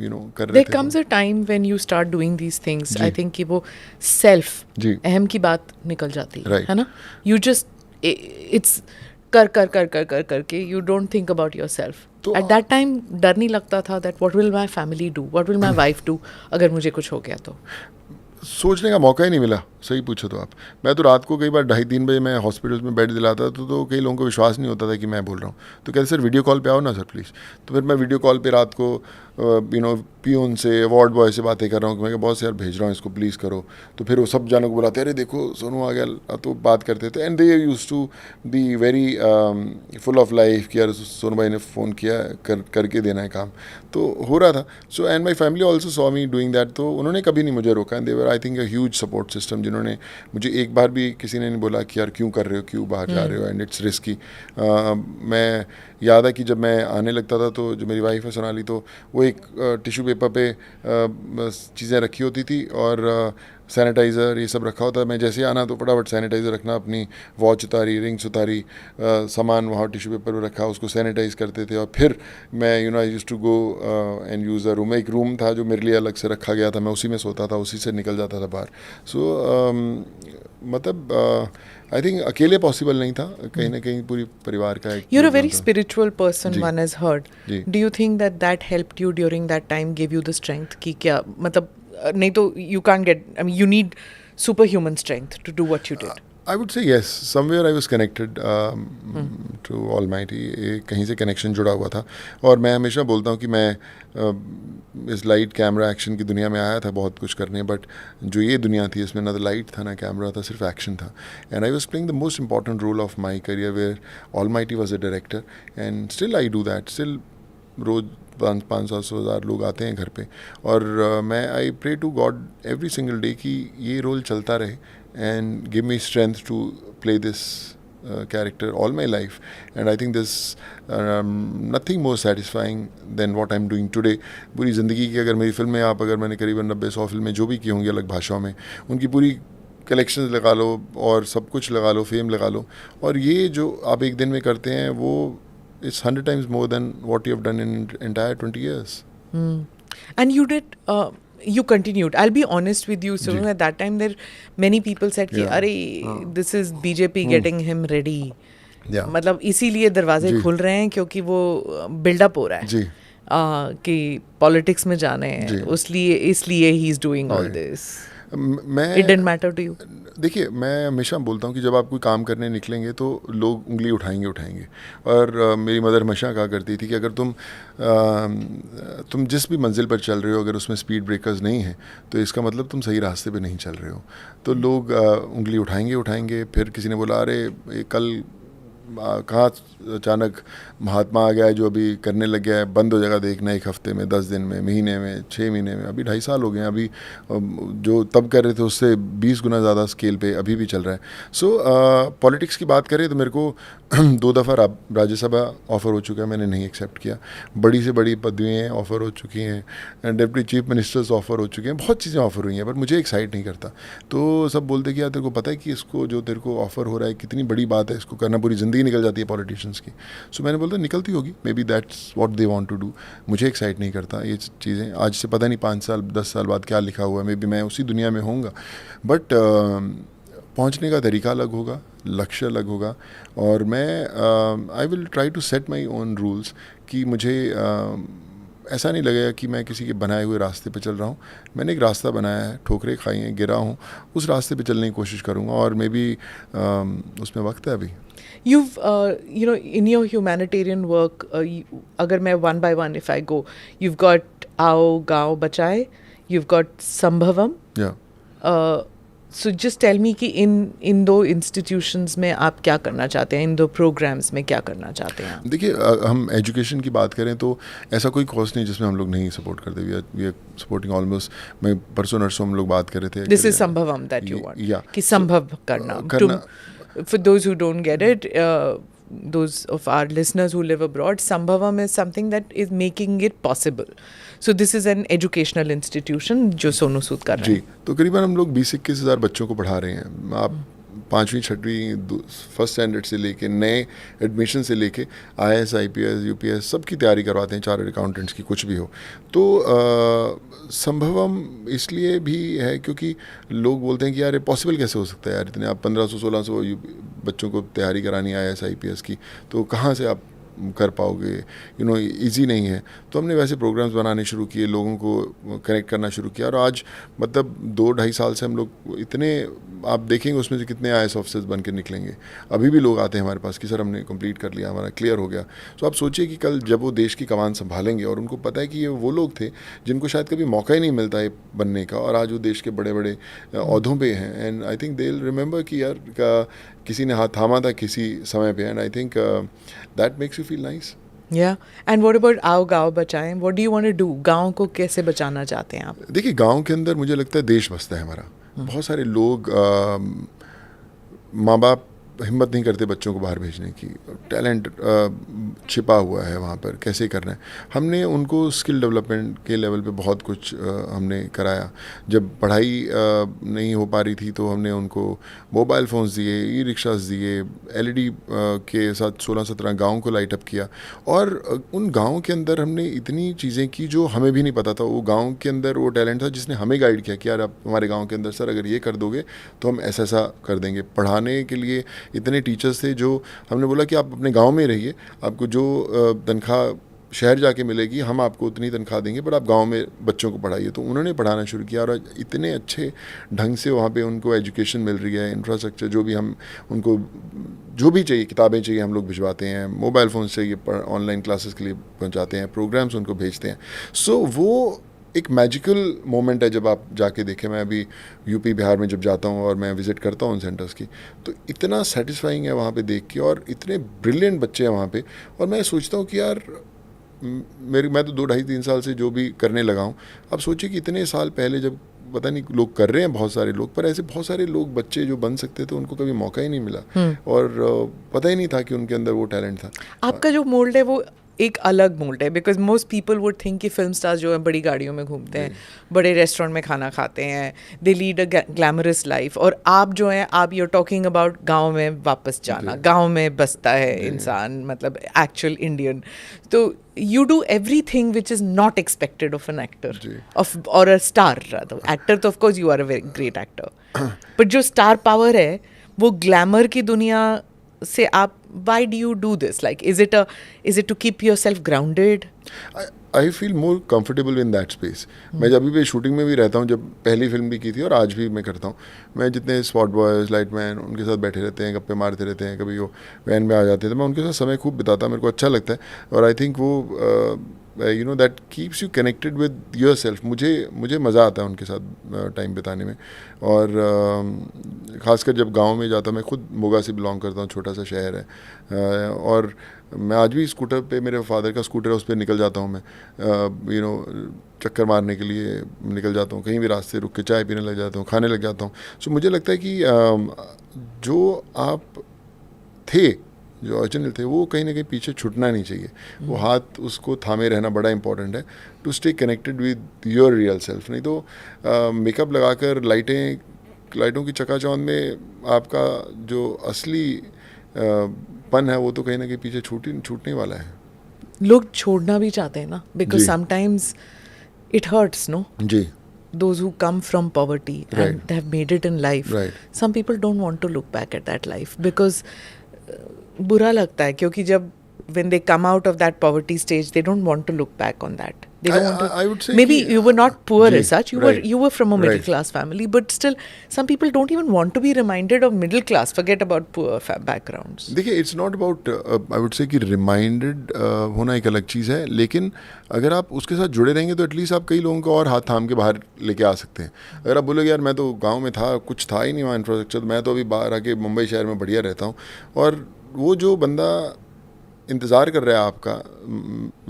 यू नो कर रहे थे। There comes a time when you start doing these things, I think कि वो सेल्फ जी अहम की बात निकल जाती Right. है ना? You just it's कर करके you don't think about yourself. तो At that time डर नहीं लगता था that what will my family do, what will my wife do अगर मुझे कुछ हो गया तो? सोचने का मौका ही नहीं मिला, सही पूछो तो आप। मैं तो रात को कई बार 2:30-3 बजे मैं हॉस्पिटल में बेड दिलाता तो कई लोगों को विश्वास नहीं होता था कि मैं बोल रहा हूँ, तो कहते सर वीडियो कॉल पे आओ ना सर प्लीज़। तो फिर मैं वीडियो कॉल पे रात को यू नो पियून से, वार्ड बॉय से बातें कर रहा हूँ कि मैं क्या बॉस यार भेज रहा हूँ इसको प्लीज़ करो, तो फिर वो सब जानों को बुलाते, अरे देखो सोनू आ गया, तो बात करते थे। And they used to be very full of life कि यार सोनू भाई ने फ़ोन किया, करके देना है काम, तो हो रहा था। So and my family also saw me doing that, तो उन्होंने कभी नहीं मुझे रोका। And they were I think a huge support system, जिन्होंने मुझे एक बार भी किसी ने नहीं बोला कि यार क्यों कर रहे हो, क्यों बाहर जा रहे हो, एंड इट्स रिस्की। मैं याद है कि जब मैं आने लगता था तो जो मेरी वाइफ है सोनाली, तो वो एक टिश्यू पेपर पे चीज़ें रखी होती थी और सैनिटाइज़र ये सब रखा होता है। मैं जैसे ही आना तो फटाफट सैनिटाइज़र रखना, अपनी वॉच उतारी, रिंग्स उतारी, सामान वहाँ टिश्यू पेपर पर रखा, उसको सैनिटाइज़ करते थे। और फिर मैं you know I used to go and use a room. एक रूम था जो मेरे लिए अलग से रखा गया था, मैं उसी में सोता था, उसी से निकल जाता था बाहर। सो मतलब आई थिंक अकेले पॉसिबल नहीं था, कहीं ना कहीं पूरी परिवार का एक You're a very योगदान था। spiritual person, ji. one has heard. Ji. Do you think that that helped you during that time, gave you the strength कि क्या मतलब नहीं तो you can't get, I mean you need superhuman strength to do what you did. I would say yes. Somewhere I was connected to Almighty. कहीं से connection जुड़ा हुआ था। और मैं हमेशा बोलता हूँ कि मैं इस लाइट कैमरा एक्शन की दुनिया में आया था बहुत कुछ करने, बट जो ये दुनिया थी इसमें ना तो लाइट था ना कैमरा था, सिर्फ एक्शन था। And I was playing the most important role of my career where almighty was a director, and still I do that. Still रोज़ 500-700 लोग आते हैं घर पे, और मैं I pray to God every single day कि ये रोल चलता रहे and give me strength to play this character all my life. And I think there's nothing more satisfying than what I'm doing today. पूरी ज़िंदगी की अगर मेरी फिल्में आप अगर मैंने करीबन 90-100 फिल्में जो भी की होंगी अलग भाषाओं में, उनकी पूरी कलेक्शंस लगा लो और सब कुछ लगा लो, फेम लगा लो, और ये जो आप एक दिन में करते हैं वो it's 100 times more than what you have done in entire 20 years. And you did you continued. I'll be honest with you, so ji. at that time there many people said कि Yeah. अरे this is BJP getting him ready. Yeah. मतलब इसीलिए दरवाजे जी। खुल रहे हैं क्योंकि वो बिल्डअप हो रहा है जी। कि पॉलिटिक्स में जाने जी। हैं, इसलिए he is doing all Right. This. मैं It didn't matter to you. देखिए, मैं हमेशा बोलता हूँ कि जब आप कोई काम करने निकलेंगे तो लोग उंगली उठाएंगे। और मेरी मदर हमेशा कहा करती थी कि अगर तुम जिस भी मंजिल पर चल रहे हो, अगर उसमें स्पीड ब्रेकर्स नहीं हैं तो इसका मतलब तुम सही रास्ते पे नहीं चल रहे हो। तो लोग उंगली उठाएंगे। फिर किसी ने बोला अरे कल कहाँ अचानक महात्मा आ गया है जो अभी करने लग गया है, बंद हो जाएगा देखना 1 हफ्ते में, 10 दिन में, महीने में, 6 महीने में। अभी 2.5 साल हो गए हैं, अभी जो तब कर रहे थे उससे 20 गुना ज़्यादा स्केल पे अभी भी चल रहा है। सो पॉलिटिक्स की बात करें तो मेरे को 2 दफ़ा राज्यसभा ऑफ़र हो चुका है, मैंने नहीं एक्सेप्ट किया। बड़ी से बड़ी पदवियाँ ऑफ़र हो चुकी हैं, डिप्टी चीफ मिनिस्टर्स ऑफ़र हो चुके हैं, बहुत चीज़ें ऑफ़र हुई हैं, पर मुझे एक्साइट नहीं करता। तो सब बोलते कि यार तेरे को पता है कि इसको जो तेरे को ऑफ़र हो रहा है कितनी बड़ी बात है, इसको करना पूरी ज़िंदगी निकल जाती है पॉलिटिशियंस की। सो मैंने बोलता निकलती होगी, maybe that's what they want to do. मुझे एक्साइट नहीं करता ये चीज़ें। आज से पता नहीं 5 साल 10 साल बाद क्या लिखा हुआ है, मे बी मैं उसी दुनिया में होऊंगा, बट पहुंचने का तरीका अलग होगा, लक्ष्य अलग होगा, और मैं I will try to set my own rules कि मुझे ऐसा नहीं लगेगा कि मैं किसी के बनाए हुए रास्ते पे चल रहा हूँ। मैंने एक रास्ता बनाया है, ठोकरें खाई हैं, गिरा हूँ, उस रास्ते पे चलने की कोशिश करूँगा, और मे बी उसमें वक्त है अभी। You've, in your humanitarian work, agar main one by one, if I go, you've got Aao Gaon Bachaye, you've got Sambhavam. Yeah. So just tell me कि इन दो institutions में आप क्या करना चाहते हैं, इन दो programs में क्या करना चाहते हैं आप? देखिए, हम एजुकेशन की बात करें तो ऐसा कोई कॉज नहीं जिसमें हम लोग नहीं सपोर्ट करते। We are supporting almost. मैं परसों नरसों हम लोग बात कर रहे थे। This is Sambhavam that you want, या कि संभव करना। For those who don't get it, those of our listeners who live abroad, Sambhavam is something that is making it possible. So this is an educational institution जो सोनू सूद कर रहे हैं। जी, तो करीबन हम लोग 20-21 हज़ार बच्चों को पढ़ा रहे हैं। आप 5वीं 6वीं फर्स्ट स्टैंडर्ड से लेके नए एडमिशन से लेके IAS IPS UPS सब की तैयारी करवाते हैं, चार्टर्ड अकाउंटेंट्स की, कुछ भी हो। तो संभवम इसलिए भी है क्योंकि लोग बोलते हैं कि यार ये पॉसिबल कैसे हो सकता है यार, इतने आप 1500-1600 बच्चों को तैयारी करानी IAS IPS की, तो कहाँ से आप कर पाओगे, इजी नहीं है। तो हमने वैसे प्रोग्राम्स बनाने शुरू किए, लोगों को कनेक्ट करना शुरू किया, और आज मतलब 2-2.5 साल से हम लोग इतने, आप देखेंगे उसमें से कितने IAS ऑफिसर्स बन के निकलेंगे। अभी भी लोग आते हैं हमारे पास कि सर हमने कंप्लीट कर लिया, हमारा क्लियर हो गया। तो आप सोचिए कि कल जब वो देश की कमान संभालेंगे और उनको पता है कि ये वो लोग थे जिनको शायद कभी मौका ही नहीं मिलता है बनने का, और आज वो देश के बड़े बड़े ओहदों पे हैं। And I think they will remember कि यार किसी ने हाथ थामा था किसी समय पे, and I think that makes you feel nice. Yeah, and what about आओ गाँव बचाएं? What do you want to do? गाँव को कैसे बचाना चाहते हैं आप? देखिए, गांव के अंदर मुझे लगता है देश बसता है हमारा। बहुत सारे लोग, माँ बाप हिम्मत नहीं करते बच्चों को बाहर भेजने की। टैलेंट छिपा हुआ है वहाँ पर, कैसे करना है। हमने उनको स्किल डेवलपमेंट के लेवल पे बहुत कुछ हमने कराया। जब पढ़ाई नहीं हो पा रही थी तो हमने उनको मोबाइल फ़ोन्स दिए, ई-रिक्शास दिए, LED के साथ 16-17 गाँव को लाइट अप किया, और उन गाँव के अंदर हमने इतनी चीज़ें की जो हमें भी नहीं पता था। वो गाँव के अंदर वो टैलेंट था जिसने हमें गाइड किया कि यार आप हमारे गाँव के अंदर सर अगर ये कर दोगे तो हम ऐसा ऐसा कर देंगे। पढ़ाने के लिए इतने टीचर्स थे जो हमने बोला कि आप अपने गांव में रहिए, आपको जो तनख्वाह शहर जाके मिलेगी हम आपको उतनी तनख्वाह देंगे, पर आप गांव में बच्चों को पढ़ाइए। तो उन्होंने पढ़ाना शुरू किया, और इतने अच्छे ढंग से वहाँ पे उनको एजुकेशन मिल रही है। इंफ्रास्ट्रक्चर जो भी हम उनको जो भी चाहिए, किताबें चाहिए हम लोग भिजवाते हैं, मोबाइल फ़ोन चाहिए ऑनलाइन क्लासेस के लिए पहुँचाते हैं, प्रोग्राम्स उनको भेजते हैं। सो वो एक मैजिकल मोमेंट है जब आप जाके देखें। मैं अभी यूपी बिहार में जब जाता हूँ और मैं विज़िट करता हूँ उन सेंटर्स की, तो इतना सेटिस्फाइंग है वहाँ पे देख के, और इतने ब्रिलियंट बच्चे हैं वहाँ पे। और मैं सोचता हूँ कि यार मैं तो 2-2.5-3 साल से जो भी करने लगा हूँ, अब सोचिए कि इतने साल पहले जब पता नहीं लोग कर रहे हैं, बहुत सारे लोग, पर ऐसे बहुत सारे लोग बच्चे जो बन सकते थे उनको कभी मौका ही नहीं मिला, और पता ही नहीं था कि उनके अंदर वो टैलेंट था। आपका जो मोल्ड है वो एक अलग मोल्ड है, because most people would think कि फिल्म स्टार्स जो है बड़ी गाड़ियों में घूमते हैं, बड़े रेस्टोरेंट में खाना खाते हैं, they lead a glamorous life, और आप जो हैं आप यूर टॉकिंग अबाउट गांव में वापस जाना, गांव में बसता है इंसान, मतलब एक्चुअल इंडियन। तो you do everything which is not expected of an actor, or a star rather. Actor तो of course you are a very great actor, but जो star power है वो glamour की दुनिया से आप, why do you do this? Like, is it to keep yourself grounded? I feel more comfortable in that space. मैं जब भी शूटिंग में भी रहता हूँ, जब पहली फिल्म भी की थी और आज भी मैं करता हूँ, मैं जितने स्पॉट बॉयज़, लाइटमैन, उनके साथ बैठे रहते हैं, गप्पे मारते रहते हैं, कभी वो वैन में आ जाते हैं, तो मैं उनके साथ समय खूब बिताता, मेरे को अच्छा लगता है। और आई थिंक वो you know that keeps you connected with your self. मुझे मज़ा आता है उनके साथ टाइम बिताने में. और ख़ासकर जब गांव में जाता हूँ, मैं खुद मोगा से बिलोंग करता हूँ, छोटा सा शहर है, और मैं आज भी स्कूटर पे, मेरे फादर का स्कूटर है, उस पर निकल जाता हूँ मैं, यू नो चक्कर मारने के लिए निकल जाता हूँ, कहीं भी रास्ते रुक के चाय पीने लग जाता हूँ, खाने लग जाता हूँ. सो मुझे लगता है कि जो आप थे, जो ओरिजिनल थे, वो कहीं ना कहीं पीछे छूटना नहीं चाहिए. वो हाथ उसको थामे रहना बड़ा इंपॉर्टेंट है to stay connected with your real self. नहीं तो मेकअप लगाकर लाइटों की चकाचौंध में आपका जो असली पन है वो तो कहीं ना कहीं पीछे छूटने वाला है. लोग छोड़ना भी चाहते हैं ना, बिकॉज जी. Sometimes it hurts, no. जी. Those who come from poverty and Right. they have made it in life, Right. some people don't want to look back at that life because बुरा लगता है, क्योंकि जब when they come out of that poverty stage, they don't want to look back on that. They don't want to. I would say maybe कि, you were not poor जी, as such. right, You were from a middle right. class family, but still, some people don't even want to be reminded of middle class. Forget about poor backgrounds. देखिए, it's not about, I would से कि reminded होना एक अलग चीज़ है, लेकिन अगर आप उसके साथ जुड़े रहेंगे तो एटलीस्ट आप कई लोगों को और हाथ थाम के बाहर लेके आ सकते हैं. अगर आप बोलोगे यार मैं तो गांव में था, कुछ था ही नहीं वहाँ इंफ्रास्ट्रक्चर, मैं तो अभी बाहर आके मुंबई शहर में बढ़िया रहता हूँ, और वो जो बंदा इंतज़ार कर रहा है आपका,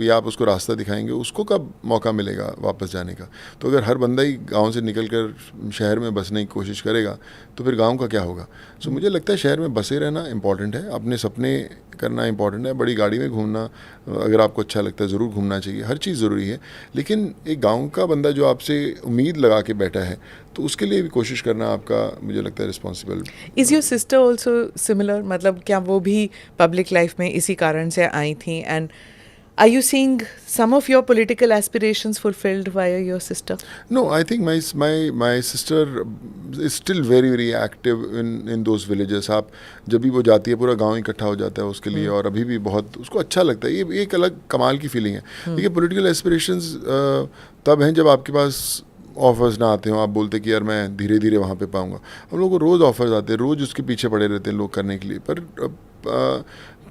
या आप उसको रास्ता दिखाएंगे, उसको कब मौका मिलेगा वापस जाने का. तो अगर हर बंदा ही गांव से निकलकर शहर में बसने की कोशिश करेगा तो फिर गांव का क्या होगा. सो मुझे लगता है शहर में बसे रहना इंपॉर्टेंट है, अपने सपने करना इंपॉर्टेंट है, बड़ी गाड़ी में घूमना अगर आपको अच्छा लगता है ज़रूर घूमना चाहिए, हर चीज़ ज़रूरी है. लेकिन एक गाँव का बंदा जो आपसे उम्मीद लगा के बैठा है, तो उसके लिए भी कोशिश करना आपका, मुझे लगता है, responsible. Is your sister also similar? मतलब क्या वो भी पब्लिक लाइफ में इसी कारण से आई थी? And are you seeing some of your political aspirations fulfilled via your sister? No, I think my sister is still very very active in those villages. आप जब भी वो जाती है, पूरा गांव इकट्ठा हो जाता है उसके लिए, और अभी भी बहुत उसको अच्छा लगता है. ये एक अलग कमाल की फीलिंग है. देखिए, पॉलिटिकल एस्पिरेशंस तब हैं जब आपके पास ऑफर्स ना आते हो, आप बोलते कि यार मैं धीरे धीरे वहाँ पे पाऊँगा. हम लोगों को रोज़ ऑफर्स आते हैं, रोज़ उसके पीछे पड़े रहते हैं लोग करने के लिए. पर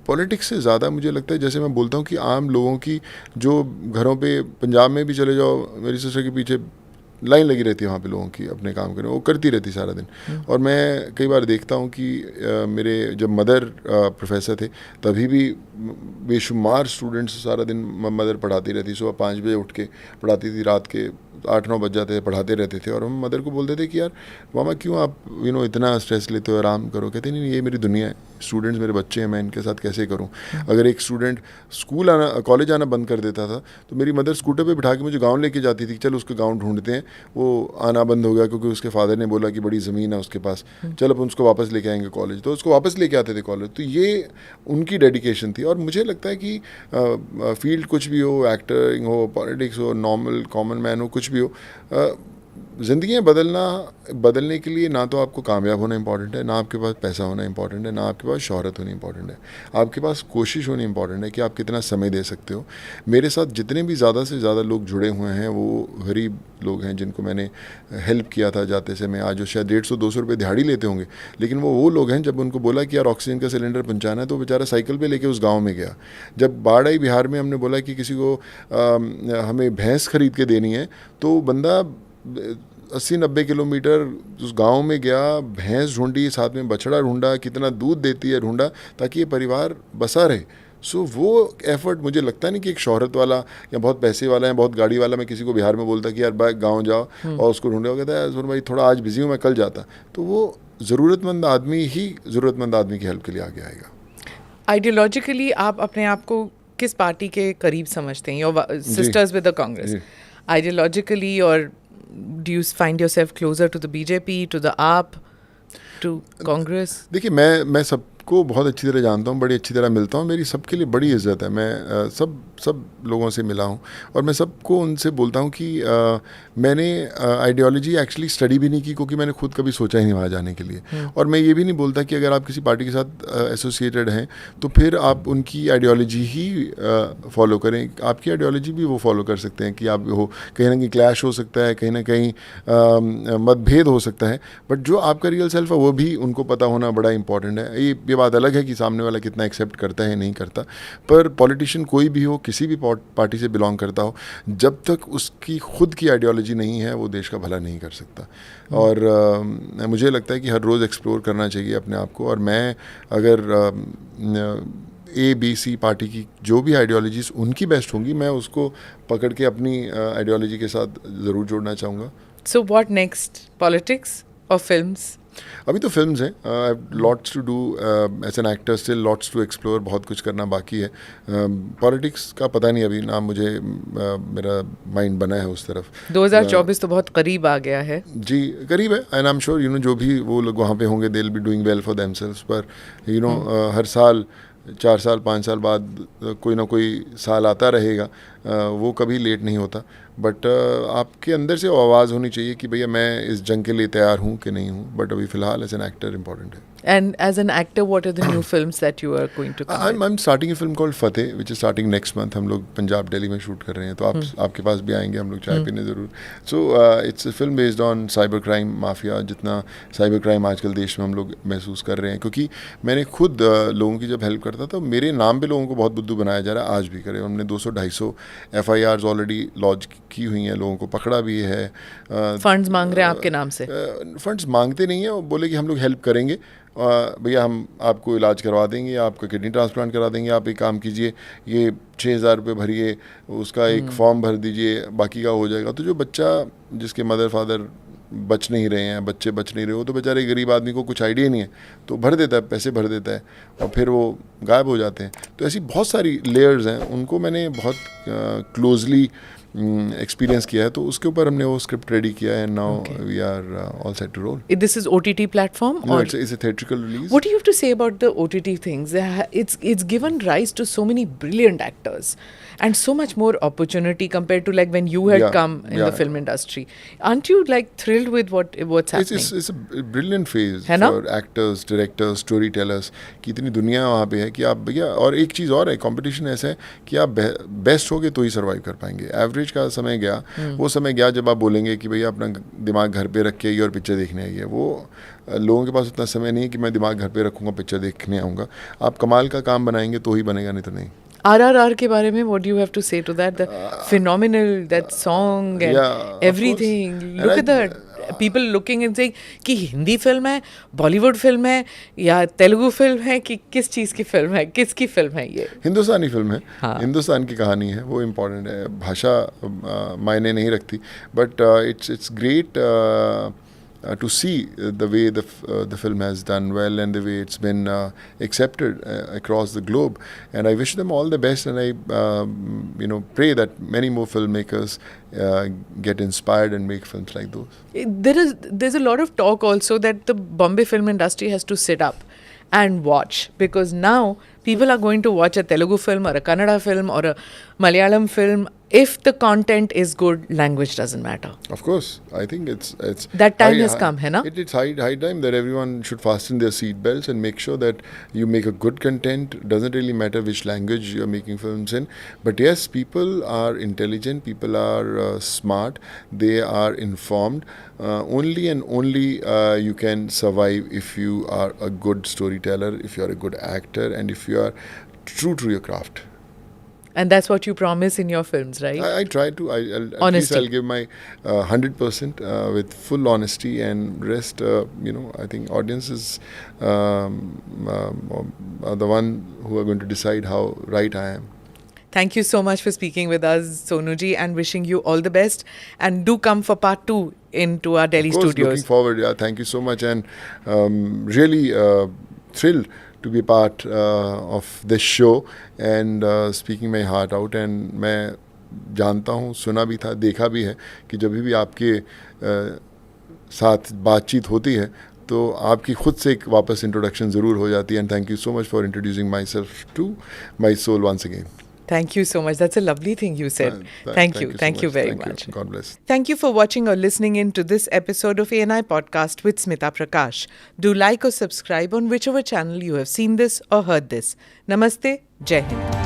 पॉलिटिक्स से ज़्यादा मुझे लगता है, जैसे मैं बोलता हूँ कि आम लोगों की जो घरों पे, पंजाब में भी चले जाओ, मेरी सिस्टर के पीछे लाइन लगी रहती है वहाँ पे लोगों की अपने काम करने, वो करती रहती सारा दिन. और मैं कई बार देखता हूँ कि मेरे जब मदर प्रोफेसर थे तभी भी बेशुमार स्टूडेंट्स सारा दिन मदर पढ़ाती रहती. सुबह 5 बजे उठ के पढ़ाती थी, रात के 8-9 बज जाते थे, पढ़ाते रहते थे. और हम मदर को बोलते थे कि यार मामा क्यों आप इतना स्ट्रेस लेते हो, आराम करो. कहते नहीं, ये मेरी दुनिया है, स्टूडेंट्स मेरे बच्चे हैं, मैं इनके साथ कैसे करूं. अगर एक स्टूडेंट कॉलेज आना बंद कर देता था तो मेरी मदर स्कूटर पे बिठा के मुझे गाँव लेके जाती थी. चल उसको गाँव ढूंढते हैं, वो आना बंद हो गया क्योंकि उसके फादर ने बोला कि बड़ी ज़मीन है उसके पास, चल अपन उसको वापस लेके आएंगे कॉलेज. तो उसको वापस लेके आते थे कॉलेज. तो ये उनकी डेडिकेशन थी. और मुझे लगता है कि फील्ड कुछ भी हो, एक्टिंग हो, पॉलिटिक्स हो, नॉर्मल कॉमन मैन हो, कुछ भी हो, ज़िंदगी बदलने के लिए ना तो आपको कामयाब होना इंपॉर्टेंट है, ना आपके पास पैसा होना इंपॉर्टेंट है, ना आपके पास शोहरत होनी इंपॉर्टेंट है. आपके पास कोशिश होनी इंपॉर्टेंट है कि आप कितना समय दे सकते हो. मेरे साथ जितने भी ज़्यादा से ज़्यादा लोग जुड़े हुए हैं वो गरीब लोग हैं जिनको मैंने हेल्प किया था जाते समय. आज जो शायद 150-200 रुपये दिहाड़ी लेते होंगे, लेकिन वो लोग हैं, जब उनको बोला कि यार ऑक्सीजन का सिलेंडर पहुँचाना है तो बेचारा साइकिल पर लेके उस गाँव में गया. जब बाढ़ आई बिहार में, हमने बोला कि किसी को हमें भैंस खरीद के देनी है, तो बंदा 80-90 किलोमीटर उस गांव में गया, भैंस ढूंढी, साथ में बछड़ा ढूंढा, कितना दूध देती है ढूंढा, ताकि ये परिवार बसा रहे. सो वो एफर्ट, मुझे लगता नहीं कि एक शोहरत वाला या बहुत पैसे वाला या बहुत गाड़ी वाला, मैं किसी को बिहार में बोलता कि यार भाई गाँव जाओ और उसको ढूंढे, वो कहता है सुन भाई थोड़ा आज बिजी हूँ, मैं कल जाता. तो वो ज़रूरतमंद आदमी की हेल्प के लिए आगे आएगा. आइडियोलॉजिकली आप अपने आप को किस पार्टी के करीब समझते हैं? Your sisters with the Congress, ideologically, और do you find yourself closer to the BJP, to the AAP, to Congress? देखिए, मैं सबको बहुत अच्छी तरह जानता हूँ, बड़ी अच्छी तरह मिलता हूँ. मेरी सबके लिए बड़ी इज़्ज़त है. मैं सब लोगों से मिला हूँ और मैं सबको उनसे बोलता हूँ कि मैंने आइडियोलॉजी एक्चुअली स्टडी भी नहीं की, क्योंकि मैंने खुद कभी सोचा ही नहीं वहाँ जाने के लिए. और मैं ये भी नहीं बोलता कि अगर आप किसी पार्टी के साथ एसोसिएटेड हैं तो फिर आप उनकी आइडियोलॉजी ही फॉलो करें. आपकी आइडियोलॉजी भी वो फॉलो कर सकते हैं कि आप हो, कहीं ना कहीं क्लैश हो सकता है, कहीं ना कहीं मतभेद हो सकता है, बट जो आपका रियल सेल्फ है वो भी उनको पता होना बड़ा इंपॉर्टेंट है. ये ये बात अलग है कि सामने वाला कितना एक्सेप्ट करता है नहीं करता, पर पॉलिटिशियन कोई भी हो, किसी भी पार्टी से बिलोंग करता हो, जब तक उसकी खुद की आइडियोलॉजी नहीं है वो देश का भला नहीं कर सकता। और मुझे लगता है कि हर रोज़ एक्सप्लोर करना चाहिए अपने आप को, और मैं अगर ABC पार्टी की जो भी आइडियोलॉजीज उनकी बेस्ट होंगी, मैं उसको पकड़ के अपनी आइडियोलॉजी के साथ ज़रूर जोड़ना चाहूँगा। So what next? Politics or films? अभी तो फिल्म्स हैं, I have lots to do as an actor, still lots to explore, बहुत कुछ करना बाकी है। पॉलिटिक्स का पता नहीं अभी ना, मुझे मेरा माइंड बना है उस तरफ। 2024 तो बहुत करीब आ गया है। जी करीब है, एंड आई एम श्योर जो भी वो लोग वहाँ पे होंगे, they will be doing well for themselves. पर हर साल 4 साल 5 साल बाद कोई ना कोई साल आता रहेगा, वो कभी लेट नहीं होता। बट आपके अंदर से आवाज़ होनी चाहिए कि भैया मैं इस जंग के लिए तैयार हूँ कि नहीं हूँ। बट अभी फ़िलहाल एज एन एक्टर इम्पॉर्टेंट है। And as an actor, what are the new films that you are going to come with? I'm starting a film called Fateh, which is starting next month. हम लोग पंजाब दिल्ली में shoot कर रहे हैं, तो आपके पास भी आएंगे, हम लोग चाय पीने ज़रूर। So it's a film based on cyber crime mafia, जितना साइबर क्राइम आजकल देश में हम लोग महसूस कर रहे हैं। क्योंकि मैंने खुद लोगों की जब हेल्प करता, तो मेरे नाम पे लोगों को बहुत बुद्धू बनाया जा रहा है, आज भी करे। हमने 200-250 FIRs ऑलरेडी लॉन्च की हुई हैं, लोगों को पकड़ा भी है। फंड्स मांग रहे हैं आपके नाम से? फंड्स मांगते नहीं हैं, वो बोले कि हम लोग हेल्प करेंगे, भैया हम आपको इलाज करवा देंगे, आपका किडनी ट्रांसप्लांट करा देंगे, आप एक काम कीजिए, ये 6,000 रुपये भरिए, उसका एक फॉर्म भर दीजिए, बाकी का हो जाएगा। तो जो बच्चा जिसके मदर फादर बच नहीं रहे हैं, बच्चे बच नहीं रहे हो, तो बेचारे गरीब आदमी को कुछ आइडिया नहीं है, तो भर देता है, पैसे भर देता है, और फिर वो गायब हो जाते हैं। तो ऐसी बहुत सारी लेयर्स हैं, उनको मैंने बहुत क्लोजली एक्सपीरियंस किया है, तो उसके ऊपर हमने वो स्क्रिप्ट रेडी किया है। Now we are all set to roll. This is OTT platform? No, or it's a theatrical release. What do you have to say about the OTT things? It's given rise to so many brilliant actors and so much more opportunity compared to like when you had come in the film industry. Aren't you like thrilled with what's happening? It's a brilliant phase है ना? for actors, directors, storytellers, कि इतनी दुनिया वहाँ पे है कि आप भैया, और एक चीज़ और है, कंपटीशन ऐसा है कि आप बेस्ट होगे तो ही सर्वाइव कर पाएंगे। एवरेज का समय गया, वो समय गया जब आप बोलेंगे कि भैया अपना दिमाग घर पे रख के आइए और पिक्चर देखने आइए। वो लोगों के पास उतना समय नहीं है कि मैं दिमाग घर पे रखूँगा, पिक्चर देखने आऊँगा। आप कमाल का काम बनाएंगे तो ही बनेगा, नहीं तो नहीं। RRR के बारे में what do you have to say to that? The phenomenal, that song and everything. Look at that. People looking and saying कि हिंदी फिल्म है, बॉलीवुड फिल्म है, या तेलुगु फिल्म है, कि किस चीज़ की फिल्म है, किसकी फिल्म है ये? हिंदुस्तानी फिल्म है। हाँ। हिंदुस्तान की कहानी है, वो इम्पोर्टेंट है। भाषा मायने नहीं रखती, but it's great to see the way the film has done well, and the way it's been accepted across the globe. And I wish them all the best, and I pray that many more filmmakers get inspired and make films like those. There's a lot of talk also that the Bombay film industry has to sit up and watch, because now people are going to watch a Telugu film or a Kannada film or a Malayalam film. If the content is good, language doesn't matter. Of course, I think it's that time has come, है ना? It's high time that everyone should fasten their seat belts and make sure that you make a good content. Doesn't really matter which language you're making films in, but yes, people are intelligent, people are smart, they are informed. Only and only you can survive if you are a good storyteller, if you are a good actor, and if you are true to your craft. And that's what you promise in your films, right? I try to. At least I'll give my 100% with full honesty, and rest, I think audiences are the one who are going to decide how right I am. Thank you so much for speaking with us, Sonuji, and wishing you all the best. And do come for part 2 into our Delhi of course, studios. Looking forward. Yeah, thank you so much, and really thrilled to be part of this show and speaking my heart out. And मैं जानता हूँ, सुना भी था, देखा भी है कि जब भी आपके साथ बातचीत होती है तो आपकी खुद से एक वापस इंट्रोडक्शन ज़रूर हो जाती है. And thank you so much for introducing myself to my soul once again. Thank you so much. That's a lovely thing you said. Thank you. Thank you very much. God bless. Thank you for watching or listening in to this episode of ANI Podcast with Smita Prakash. Do like or subscribe on whichever channel you have seen this or heard this. Namaste. Jai Hind.